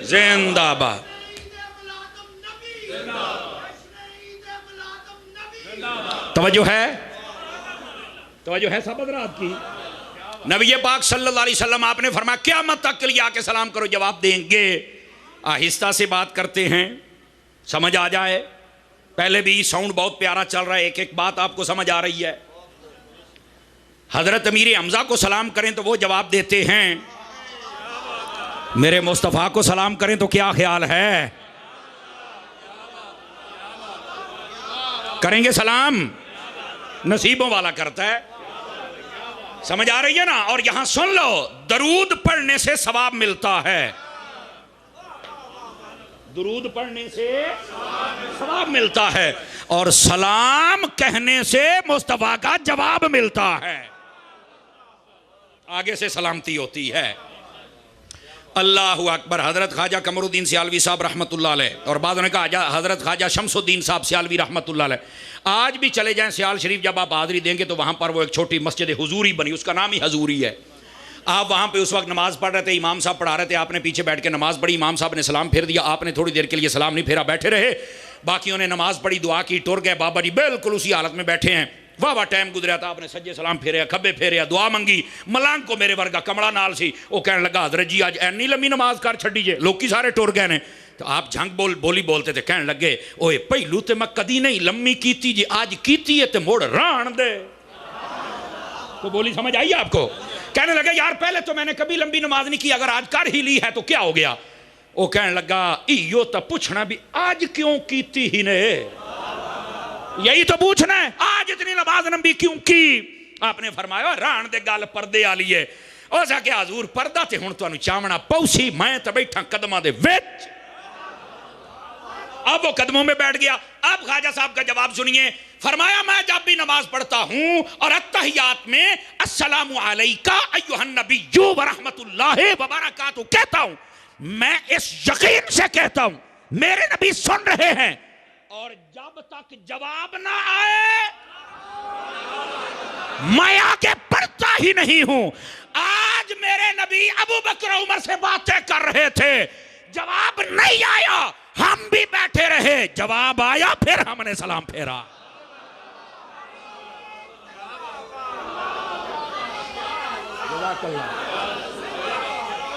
A: زندہ باد۔ توجہ ہے؟ توجہ ہے سب حضرات کی؟ نبی پاک صلی اللہ علیہ وسلم آپ نے فرمایا قیامت تک کے لیے آ کے سلام کرو، جواب دیں گے۔ آہستہ سے بات کرتے ہیں، سمجھ آ جائے۔ پہلے بھی ساؤنڈ بہت پیارا چل رہا ہے، ایک ایک بات آپ کو سمجھ آ رہی ہے۔ حضرت امیر حمزہ کو سلام کریں تو وہ جواب دیتے ہیں، میرے مصطفیٰ کو سلام کریں تو کیا خیال ہے؟ کریں گے سلام؟ نصیبوں والا کرتا ہے، سمجھ آ رہی ہے نا؟ اور یہاں سن لو، درود پڑھنے سے ثواب ملتا ہے، درود پڑھنے سے ثواب ملتا ہے، اور سلام کہنے سے مصطفیٰ کا جواب ملتا ہے، آگے سے سلامتی ہوتی ہے۔ اللہ اکبر۔ حضرت خواجہ قمر الدین سیالوی صاحب رحمۃ اللہ علیہ، اور بعد نے کہا حضرت خواجہ شمس الدین صاحب سیالوی رحمۃ اللہ علیہ، آج بھی چلے جائیں سیال شریف، جب آپ حاضری دیں گے تو وہاں پر وہ ایک چھوٹی مسجد حضوری بنی، اس کا نام ہی حضوری ہے۔ آپ وہاں پہ اس وقت نماز پڑھ رہے تھے، امام صاحب پڑھا رہے تھے، آپ نے پیچھے بیٹھ کے نماز پڑھی، امام صاحب نے سلام پھیر دیا، آپ نے تھوڑی دیر کے لیے سلام نہیں پھیرا، بیٹھے رہے، باقیوں نے نماز پڑھی، دعا کی، ٹر گئے، بابا جی بالکل اسی حالت میں بیٹھے ہیں، واہ واہ ٹائم گزریا تھا، آپ نے سجے سلام پھیریا، کھبے پھیریا، دعا منگی، ملانگ کو میرے ورگا کمڑا نال سی، وہ کہنے لگا حضرت جی آج اینی لمبی نماز کر چھڈی جے، لوگ کی سارے ٹر گئے نے۔ تو آپ جھنگ بولی بولتے تھے، کہنے لگے اوے پہلو تے میں کدی نہیں لمبی کیتی جی، آج کیتی ہے تے موڑ ران دے۔ تو بولی سمجھ آئی آپ کو؟ کہنے لگے یار پہلے تو میں نے کبھی لمبی نماز نہیں کی، اگر آج کر ہی لی ہے تو کیا ہو گیا؟ وہ کہنے لگا ایو تا پوچھنا بھی آج کیوں کیتی ہی نے، یہی تو پوچھنا ہے، آج اتنی نماز لمبی کیوں کی؟ آپ نے فرمایا ران دے گل پردے آلی ہے، او سا کہ حضور پردہ تے ہون تو انو چاونا پوسی، میں تا بیٹھا قدمہ دے ویچ۔ اب وہ قدموں میں بیٹھ گیا۔ اب خواجہ صاحب کا جواب سنیے، فرمایا میں جب بھی نماز پڑھتا ہوں اور اتحیات میں السلام علیکہ ایھا النبی ورحمت اللہ وبرکاتہ کہتا ہوں، میں اس یقین سے کہتا ہوں میرے نبی سن رہے ہیں، اور جب تک جواب نہ آئے میں آگے پڑھتا ہی نہیں ہوں۔ آج میرے نبی ابو بکر عمر سے باتیں کر رہے تھے، جواب نہیں آیا، ہم بھی بیٹھے رہے، جواب آیا پھر ہم نے سلام پھیرا۔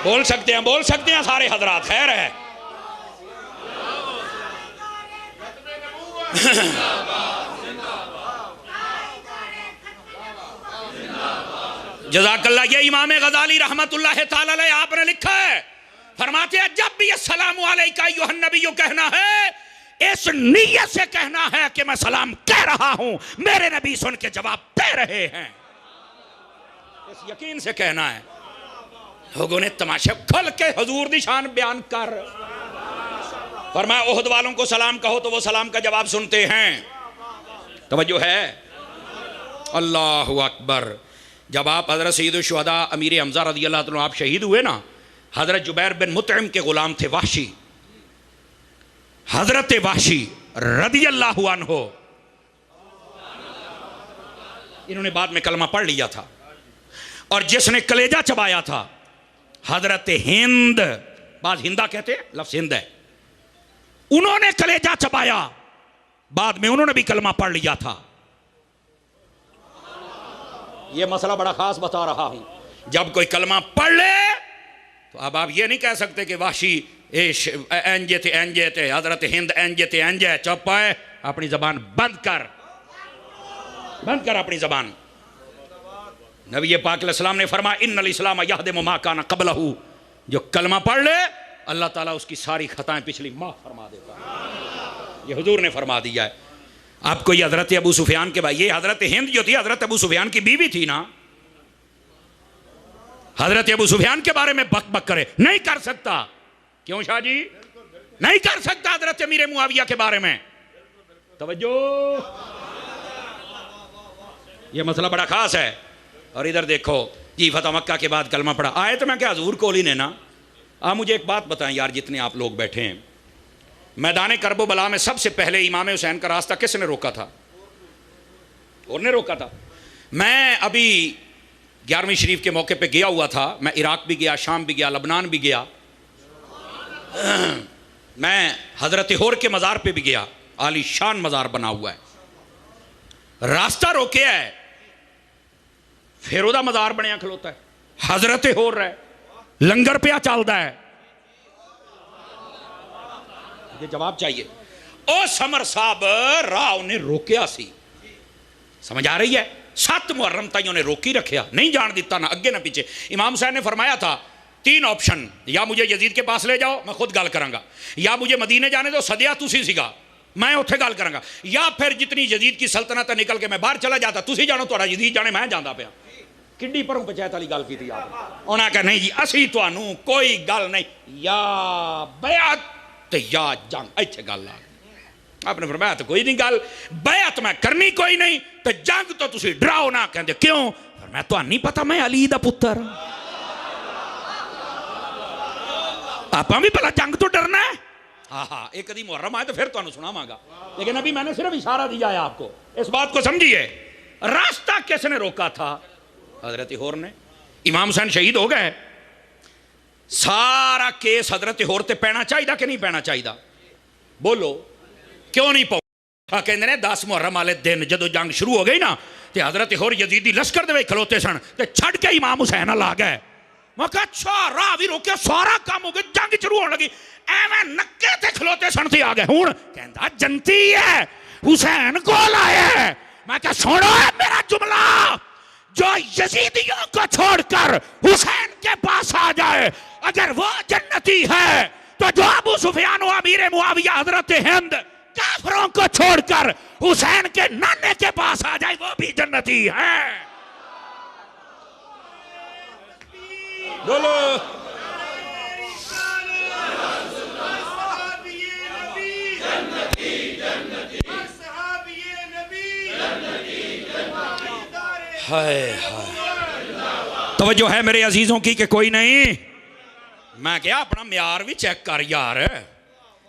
A: بول سکتے ہیں سارے حضرات، خیر ہے۔ جزاک اللہ۔ یہ امام غزالی رحمت اللہ تعالی علیہ آپ نے لکھا ہے، فرماتے ہیں جب بھی السلام علیکہ ایھا النبی کہنا ہے، اس نیت سے کہنا ہے کہ میں سلام کہہ رہا ہوں، میرے نبی سن کے جواب دے رہے ہیں، اس یقین سے کہنا ہے۔ لوگوں نے تماشا کھل کے حضور دی شان بیان کر فرمایا احد والوں کو سلام کہو تو وہ سلام کا جواب سنتے ہیں۔ توجہ ہے؟ اللہ اکبر۔ جب آپ حضرت سید الشہداء امیر حمزہ رضی اللہ عنہ آپ شہید ہوئے نا، حضرت جبیر بن مطعم کے غلام تھے وحشی، حضرت وحشی رضی اللہ عنہ، انہوں نے بعد میں کلمہ پڑھ لیا تھا، اور جس نے کلیجہ چبایا تھا حضرت ہند، بعض ہندہ کہتے ہیں، لفظ ہند ہے، انہوں نے کلیجہ چبایا، بعد میں انہوں نے بھی کلمہ پڑھ لیا تھا۔ یہ مسئلہ بڑا خاص بتا رہا ہوں، جب کوئی کلمہ پڑھ لے تو اب آپ یہ نہیں کہہ سکتے کہ وحشی اینجے تھے، حضرت ہند اینجے تھے، چپ ہے، اپنی زبان بند کر۔ بند کر اپنی زبان. نبی پاک علیہ السلام نے فرمایا ان الاسلام یہدم ما کان قبلہ، جو کلمہ پڑھ لے اللہ تعالیٰ اس کی ساری خطائیں پچھلی معاف فرما دیتا ہے. یہ حضور نے فرما دیا ہے. آپ کو یہ حضرت ابو سفیان کے بھائی، یہ حضرت ہند جو تھی حضرت ابو سفیان کی بیوی تھی نا، حضرت ابو سفیان کے بارے میں بک بک کرے نہیں کر سکتا. کیوں شاہ جی نہیں کر سکتا حضرت امیر معاویہ کے بارے میں؟ توجہ، یہ مسئلہ بڑا خاص ہے. اور ادھر دیکھو جی، فتح مکہ کے بعد کلمہ پڑھا. آئے تو میں کیا حضور کولی نے نا. آپ مجھے ایک بات بتائیں یار، جتنے آپ لوگ بیٹھے ہیں، میدان کرب و بلا میں سب سے پہلے امام حسین کا راستہ کس نے روکا تھا؟ اور نے روکا تھا. میں ابھی 11ویں شریف کے موقع پہ گیا ہوا تھا. میں عراق بھی گیا، شام بھی گیا، لبنان بھی گیا. میں حضرت ہور کے مزار پہ بھی گیا، عالی شان مزار بنا ہوا ہے. راستہ روکیا ہے، پھر وہ مزار بنیا کھلوتا ہے. حضرت ہور رہے لنگر پہ چلتا ہے. یہ جواب چاہیے. او سمر صاحب راہ انہیں روکیا سی، سمجھ آ رہی ہے؟ 7 محرم تائیوں نے روکی رکھیا، نہیں جان دیتا نہ اگے نہ پیچھے. امام حسین نے فرمایا تھا 3 آپشن، یا مجھے یزید کے پاس لے جاؤ میں خود گل کروں گا، یا مجھے مدینے جانے دو سدیا تسی سیگا میں اتھے گل کروں گا، یا پھر جتنی یزید کی سلطنت نکل کے میں باہر چلا جاتا، تسی جانو تھوڑا یزید جانے میں جانا پیا. کڈی پروں پنچایت والی گل کی تھی آپ. انہوں نے کہا نہیں جی اسی تانوں کوئی گل نہیں، یا بیعت تے یا جنگ. ایتھے گل آ گئی. آپ نے فرمایا تو کوئی نہیں گل، بیعت میں کرنی کوئی نہیں تے جنگ تو تسی ڈراؤ نہ. کہندے کیوں؟ فرمایا تو نہیں پتا میں علی دا پتر ہوں، آپ بھی بھلا جنگ تو ڈرنا ہے. ہاں ایک ادھی محرم آئے تو پھر تو سناواں گا، لیکن ابھی میں نے صرف اشارہ دیا ہے آپ کو. اس بات کو سمجھیے. راستہ کس نے روکا تھا؟ حضرت ہور نے. امام حسین شہید ہو گئے، سارا کیس حضرت ہور تے پینا چاہیے کہ نہیں پینا چاہیے؟ بولو کیوں نہیں پاؤ؟ کہندے نے 10 محرم والے دن جدو جنگ شروع ہو گئی نا تے حضرت ہور یزیدی لشکر دے وچ کھلوتے سن تے چھڑ کے امام حسین نال آ گئے. میں کہا اچھا راہ بھی روکیا، سارا کام ہو گیا، جنگ شروع ہونے لگی، ایویں نکے تے کھلوتے سن تے آ گئے. ہن کہندا جنتی ہے حسین کول آیا ہے. میں کہا سنو میرا جملہ، جو یزیدیوں کو چھوڑ کر حسین کے پاس آ جائے اگر وہ جنتی ہے تو جو ابو سفیان و امیر معاویہ حضرت ہند کافروں کو چھوڑ کر حسین کے نانے کے پاس آ جائے وہ بھی جنتی ہے. بولو ہائے توجہ ہے میرے عزیزوں کی کہ کوئی نہیں؟ میں کیا اپنا معیار بھی چیک کر یار.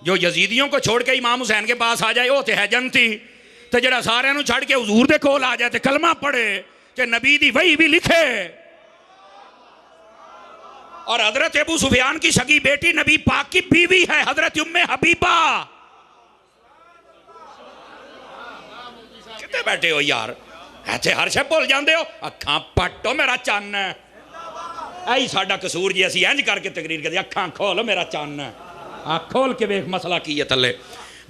A: جو یزیدیوں کو چھوڑ کے امام حسین کے پاس آ جائے وہ تے ہے جنتی، تے جڑا سارے نو چھڑ کے حضور دے کول آ جائے تے کلمہ پڑھے تے نبی دی وحی بھی لکھے. اور حضرت ابو سفیان کی سگی بیٹی نبی پاک کی بیوی ہے حضرت ام حبیبہ. کتے بیٹھے ہو یار، ایتھے ہر شے بھول جاندے ہو. اکھاں پٹو میرا چان، ایہی ساڈا قصور جی اسی انج کر کے تقریر کردی. اکھاں کھولو میرا چان، کھول کے ویکھ مسئلہ کی ہے تلے.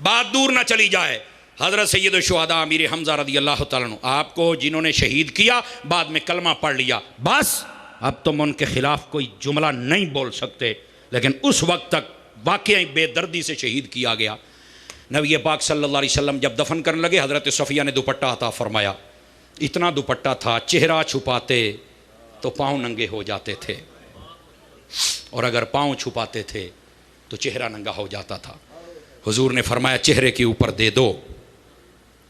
A: بات دور نہ چلی جائے. حضرت سید الشہداء امیر حمزہ رضی اللہ تعالیٰ عنہ، آپ کو جنہوں نے شہید کیا بعد میں کلمہ پڑھ لیا، بس اب تم ان کے خلاف کوئی جملہ نہیں بول سکتے. لیکن اس وقت تک واقعی بے دردی سے شہید کیا گیا. نبی پاک صلی اللہ علیہ وسلم جب دفن کرنے لگے حضرت صفیہ نے دوپٹہ عطا فرمایا. اتنا دوپٹہ تھا چہرہ چھپاتے تو پاؤں ننگے ہو جاتے تھے، اور اگر پاؤں چھپاتے تھے تو چہرہ ننگا ہو جاتا تھا. حضور نے فرمایا چہرے کے اوپر دے دو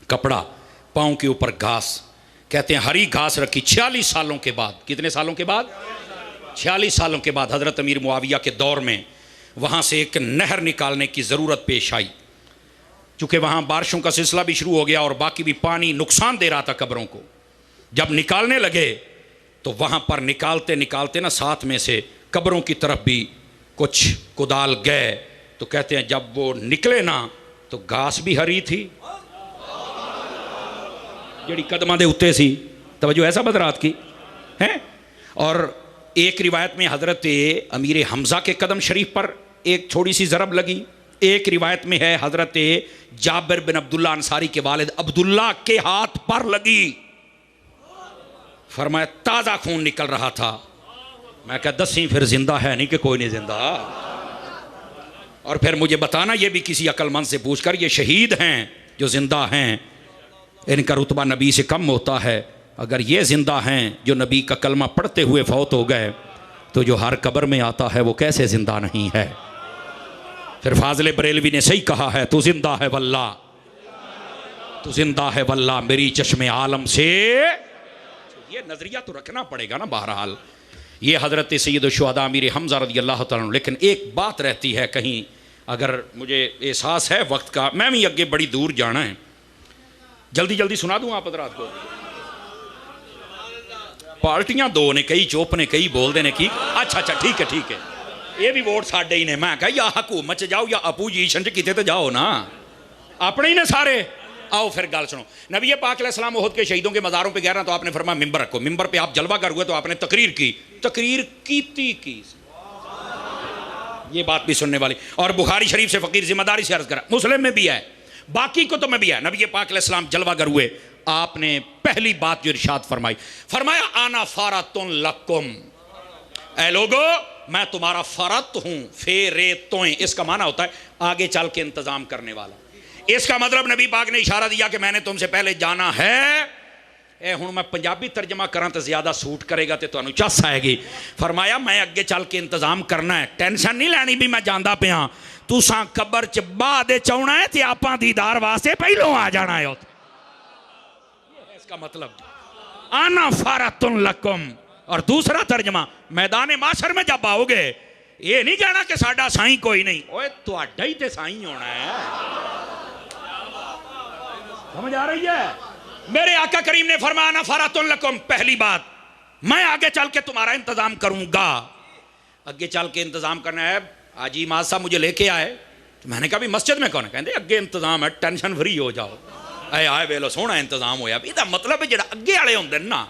A: کپڑا، پاؤں کے اوپر گھاس. کہتے ہیں ہری گھاس رکھی. 46 سالوں کے بعد، کتنے سالوں کے بعد؟ 46 سالوں کے بعد حضرت امیر معاویہ کے دور میں وہاں سے ایک نہر نکالنے کی ضرورت پیش آئی. چونکہ وہاں بارشوں کا سلسلہ بھی شروع ہو گیا اور باقی بھی پانی نقصان دے رہا تھا قبروں کو. جب نکالنے لگے تو وہاں پر نکالتے نکالتے نا ساتھ میں سے قبروں کی طرف بھی کچھ کدال گئے. تو کہتے ہیں جب وہ نکلے نا تو گھاس بھی ہری تھی جڑی قدمہ دے اتے سی. توجہ ایسا بدرات کی ہے. اور ایک روایت میں حضرت امیر حمزہ کے قدم شریف پر ایک چھوڑی سی ضرب لگی ایک روایت میں ہے حضرت جابر بن عبداللہ انصاری کے والد عبداللہ کے ہاتھ پر لگی، فرمایا تازہ خون نکل رہا تھا. میں کہا دسیں پھر زندہ ہے نہیں کہ کوئی نہیں زندہ؟ اور پھر مجھے بتانا یہ بھی کسی عقل مند سے پوچھ کر، یہ شہید ہیں جو زندہ ہیں، ان کا رتبہ نبی سے کم ہوتا ہے. اگر یہ زندہ ہیں جو نبی کا کلمہ پڑھتے ہوئے فوت ہو گئے تو جو ہر قبر میں آتا ہے وہ کیسے زندہ نہیں ہے؟ پھر فاضل بریلوی نے صحیح کہا ہے، تو زندہ ہے واللہ، تو زندہ ہے واللہ میری چشم عالم سے. یہ نظریہ تو رکھنا پڑے گا نا. بہرحال یہ حضرت سید الشہداء امیر حمزہ رضی اللہ تعالیٰ عنہ. لیکن ایک بات رہتی ہے، کہیں اگر مجھے احساس ہے وقت کا، میں بھی اگے بڑی دور جانا ہے، جلدی جلدی سنا دوں آپ حضرات کو. پارٹیاں دو نے، کئی چوپ نے، کئی بول دے نے کی. اچھا ٹھیک ہے یہ بھی ووٹ ساڈے ہی نے. میں کہا یا حکومت جاؤ یا اپوزیشن کتے تو جاؤ نا، اپنے ہی نے سارے. آؤ پھر گل سنو. نبی پاک علیہ السلام احد کے شہیدوں کے مزاروں پہ گیا نا تو آپ نے فرمایا ممبر رکھو. ممبر پہ آپ جلوہ گر ہوئے تو آپ نے تقریر کی. تقریر کی یہ بات بھی سننے والی. اور بخاری شریف سے فقیر ذمہ داری سے عرض کرا، مسلم میں بھی ہے، باقی کتب میں بھی ہے. نبی پاک علیہ السلام جلوہ گر ہوئے، آپ نے پہلی بات جو ارشاد فرمایا آنا فارتن لکم، اے لوگو میں تمہارا فرت ہوں. فیریتویں اس کا معنی ہوتا ہے آگے چل کے انتظام کرنے والا. اس کا مطلب نبی پاک نے اشارہ دیا کہ میں نے تم سے پہلے جانا ہے. اے ہوں میں پنجابی ترجمہ کراں تو زیادہ سوٹ کرے گا تے تانوں چس آئے گی. فرمایا میں اگے چل کے انتظام کرنا ہے، ٹینشن نہیں لینی بھی میں جاندا پیا. تساں قبر چ بعد چاونا ہے تے آپاں دیدار واسطے پہلوں آ جانا ہے. یہ اس کا مطلب آنا فارتن لکم. اور دوسرا ترجمہ میدان معاشر میں جب آؤ گے یہ نہیں کہنا کہ ساڈا سائیں کوئی نہیں. اوے تہاڈا ہی تے سائیں ہونا ہے. سمجھ آ رہی ہے؟ میرے آقا کریم نے فرمایا نا فارتن لکم، پہلی بات میں آگے چل کے تمہارا انتظام کروں گا. آگے چل کے انتظام کرنا ہے. آجی ماز صاحب مجھے لے کے آئے تو میں نے کہا بھی مسجد میں کون ہے؟ کہندے اگے انتظام ہے، ٹینشن فری ہو جاؤ. اے آئے ویلو سونا انتظام ہویا. یہ مطلب ہے جڑا اگے والے ہوندے نا،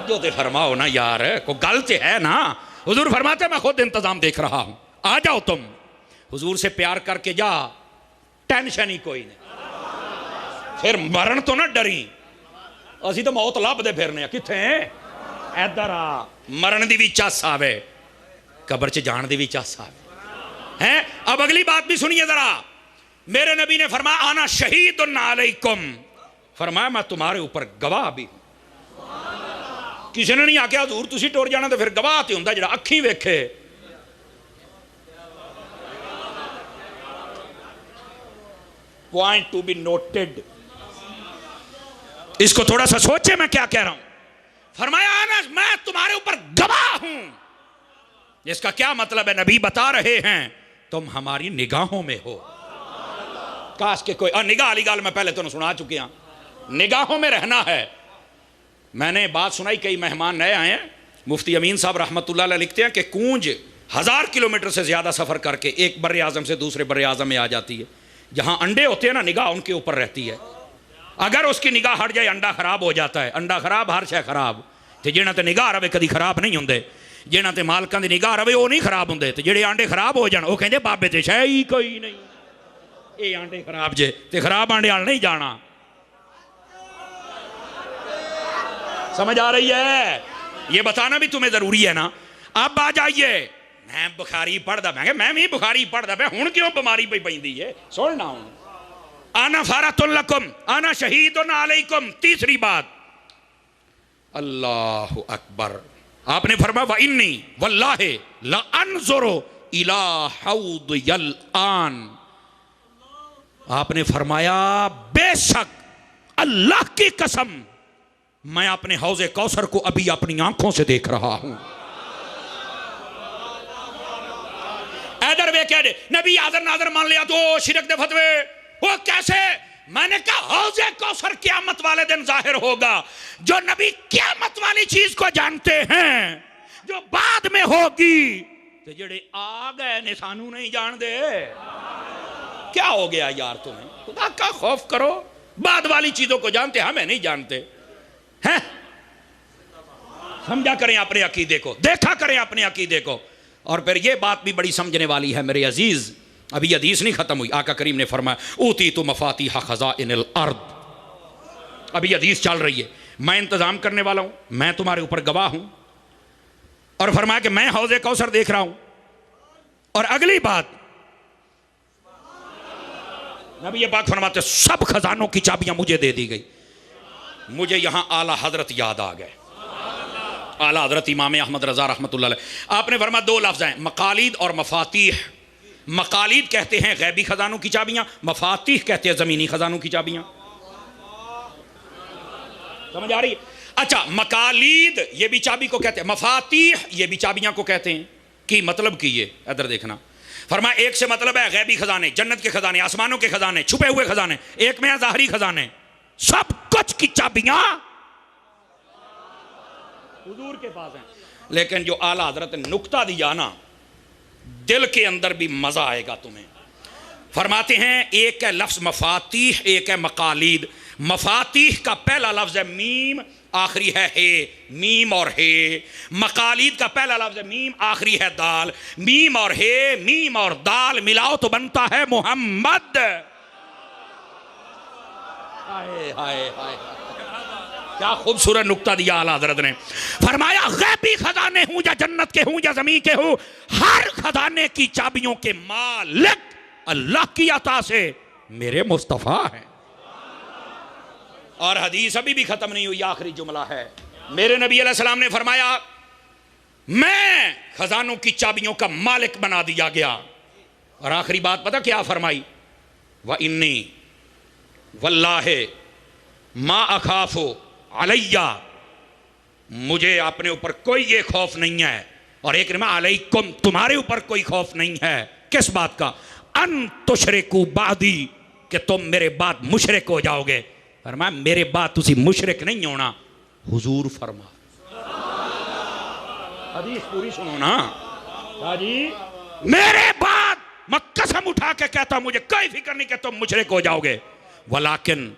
A: جو تے فرماؤ نا یار، کوئی گل تے ہے نا. حضور فرماتے میں خود انتظام دیکھ رہا ہوں، آ جاؤ تم. حضور سے پیار کر کے جا، ٹینشن ہی کوئی نہیں. پھر مرن تو نہ ڈری، اسی تو موت لب دے پھرنے کتنے ہیں. ادھر آ، مرن دی بھی چس آوے، قبر چ جان دی بھی چس آوے ہیں. اب اگلی بات بھی سنیے ذرا. میرے نبی نے فرمایا آنا شہید علیکم، فرمایا میں تمہارے اوپر گواہ بھی ہوں. کسی نے نہیں آکیا حضور تسی ٹور جانا تو پھر گواہ تے ہوندا جڑا اکھیں ویکھے. Point to be noted. اس کو تھوڑا سا سوچے میں کیا کہہ رہا ہوں. فرمایا انس میں تمہارے اوپر گواہ ہوں. اس کا کیا مطلب ہے؟ نبی بتا رہے ہیں تم ہماری نگاہوں میں ہو. کاش کہ کوئی نگاہ علی گال میں پہلے تو سنا چکے ہیں، نگاہوں میں رہنا ہے. میں نے بات سنائی، کئی مہمان نئے آئے ہیں. مفتی امین صاحب رحمۃ اللہ علیہ لکھتے ہیں کہ کونج 1000 کلومیٹر سے زیادہ سفر کر کے ایک بر اعظم سے دوسرے بر اعظم میں آ جاتی ہے. جہاں انڈے ہوتے ہیں نا، نگاہ ان کے اوپر رہتی ہے. اگر اس کی نگاہ ہٹ جائے انڈا خراب ہو جاتا ہے. انڈا خراب ہر شے خراب. تے جنہاں تے نگاہ رہے کدی خراب نہیں ہوندے. جنہاں تے مالکاں دی نگاہ رہے وہ نہیں خراب ہوندے. تے جڑے انڈے خراب ہو جان وہ کہندے بابے تے شے ہی کوئی نہیں، اے انڈے خراب جے تے خراب انڈے وال نہیں جانا. سمجھ آ رہی ہے؟ یہ بتانا بھی تمہیں ضروری ہے نا. اب آ جائیے. میں بخاری پڑھ دا، میں بھی بخاری پڑھ دا، ہوں کیوں بیماری پہ پیندی ہے؟ سننا ہوں. آنا فارتن لکم آنا شہید علیکم. تیسری بات اللہ اکبر. آپ نے فرمایا وَإِنِّي وَاللَّهِ لَأَنظُرُ إِلَىٰ حَوْضِ الْآن. آپ نے فرمایا بے شک اللہ کی قسم میں اپنے حوض کوثر کو ابھی اپنی آنکھوں سے دیکھ رہا ہوں. ایدر وے کہہ دے نبی آدر نادر مان لیا تو شرک دے فتوے. وہ کیسے؟ میں نے کہا حوض کوثر قیامت والے دن ظاہر ہوگا. جو نبی قیامت والی چیز کو جانتے ہیں جو بعد میں ہوگی، تو جڑے آ گئے نے سانو نہیں جان دے. کیا ہو گیا یار تمہیں؟ خدا کا خوف کرو. بعد والی چیزوں کو جانتے، ہمیں نہیں جانتے ہیں. سمجھا کریں اپنے عقیدے کو، دیکھا کریں اپنے عقیدے کو. اور پھر یہ بات بھی بڑی سمجھنے والی ہے میرے عزیز، ابھی حدیث نہیں ختم ہوئی، آقا کریم نے فرمایا اوتیت مفاتیح خزائن الارض، ابھی حدیث چل رہی ہے، میں انتظام کرنے والا ہوں، میں تمہارے اوپر گواہ ہوں، اور فرمایا کہ میں حوض کوثر دیکھ رہا ہوں، اور اگلی بات نبی پاک فرماتے سب خزانوں کی چابیاں مجھے دے دی گئی۔ مجھے یہاں اعلیٰ حضرت یاد آ گئے، اعلیٰ حضرت امام احمد رضا رحمۃ اللہ علیہ، آپ نے فرمایا دو لفظ ہیں مقالید اور مفاتیح۔ مقالید کہتے ہیں غیبی خزانوں کی چابیاں، مفاتیح کہتے ہیں زمینی خزانوں کی چابیاں، سمجھ آ رہی ہے؟ اچھا مقالید یہ بھی چابی کو کہتے ہیں، مفاتیح یہ بھی چابیاں کو کہتے ہیں، کی مطلب کی یہ ادھر دیکھنا، فرمایا ایک سے مطلب ہے غیبی خزانے، جنت کے خزانے، آسمانوں کے خزانے، چھپے ہوئے خزانے، ایک میں ہے ظاہری خزانے، سب کچھ کی چابیاں حضور کے پاس ہیں۔ لیکن جو اعلیٰ حضرت نے نکتہ دیا نا، دل کے اندر بھی مزہ آئے گا تمہیں، فرماتے ہیں ایک ہے لفظ مفاتیح، ایک ہے مقالید۔ مفاتیح کا پہلا لفظ ہے میم، آخری ہے ہے، میم اور ہے۔ مقالید کا پہلا لفظ ہے میم، آخری ہے دال۔ میم اور ہے، میم اور دال ملاؤ تو بنتا ہے محمد۔ ہائے ہائے ہائے، کیا خوبصورت نکتہ دیا اعلیٰ حضرت نے، فرمایا غیبی خزانے ہوں یا جنت کے ہوں یا زمین کے ہوں، ہر خزانے کی چابیوں کے مالک اللہ کی عطا سے میرے مصطفیٰ ہیں۔ اور حدیث ابھی بھی ختم نہیں ہوئی، آخری جملہ ہے، میرے نبی علیہ السلام نے فرمایا میں خزانوں کی چابیوں کا مالک بنا دیا گیا، اور آخری بات پتہ کیا فرمائی؟ وَإِنِّي وَاللَّهِ مَا أَخَافُ عَلَيَّ، مجھے اپنے اوپر کوئی یہ خوف نہیں ہے، اور ایک رما علیکم، تمہارے اوپر کوئی خوف نہیں ہے، کس بات کا؟ ان تشرکوا بعدی، کہ تم میرے بعد مشرک ہو جاؤ گے۔ فرمایا میرے بعد تسی مشرک نہیں ہونا، حضور فرما، حدیث پوری سنو نا جی، میرے بعد میں قسم اٹھا کے کہتا ہوں مجھے کوئی فکر نہیں کہ تم مشرک ہو جاؤ گے، ولیکن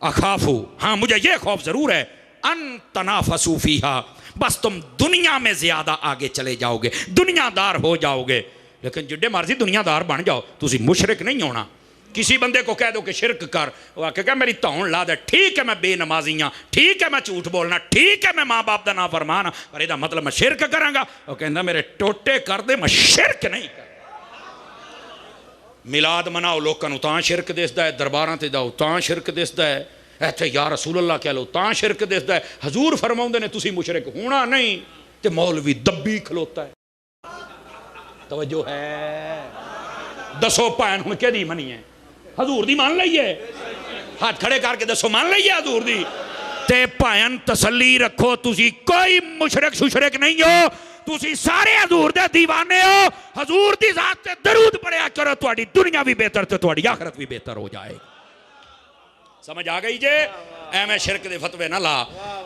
A: اخافو، ہاں مجھے یہ خوف ضرور ہے، ان تنافسوا فیہا، بس تم دنیا میں زیادہ آگے چلے جاؤ گے، دنیا دار ہو جاؤ گے، لیکن جڈے مرضی دنیا دار بن جاؤ، تسی مشرک نہیں ہونا۔ کسی بندے کو کہہ دو کہ شرک کر، وہ کہے میری تون لا دے، ٹھیک ہے میں بے نمازی ہاں، ٹھیک ہے میں جھوٹ بولنا، ٹھیک ہے میں ماں باپ دا نافرمان، پر یہ مطلب میں شرک کراں گا؟ وہ کہندا میرے ٹوٹے کر دے، میں شرک نہیں کر۔ میلاد مناؤ لوکاں نوں تاں شرک دسدا ہے، درباراں تے جاؤ تاں شرک دسدا ہے، ایتھے یا رسول اللہ کہہ لو تاں شرک دسدا ہے، حضور فرماؤندے نے تسی مشرک ہونا نہیں، تے مولوی دبی کھلوتا ہے۔ توجہ ہے؟ دسو بھین ہن کیدی منی ہے؟ حضور دی مان لئیے، ہاتھ کھڑے کر کے دسو مان لئیے حضور دی؟ تے بھین تسلی رکھو، تسی کوئی مشرک ششرک نہیں ہو، تسی سارے حضور دے دیوانے ہو، حضور دی ذات تے درود پڑھیا کرو، تہاڈی دنیا بھی بہتر تے تہاڈی آخرت بھی بہتر ہو جائے گی۔ سمجھ آ گئی جے؟ میں شرک دے فتوے نہ لا۔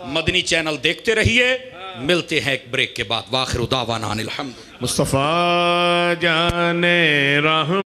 A: مدنی چینل دیکھتے رہیے، ملتے ہیں ایک بریک کے بعد۔ وآخر دعوانا ان الحمد
B: مصطفیٰ جان رحم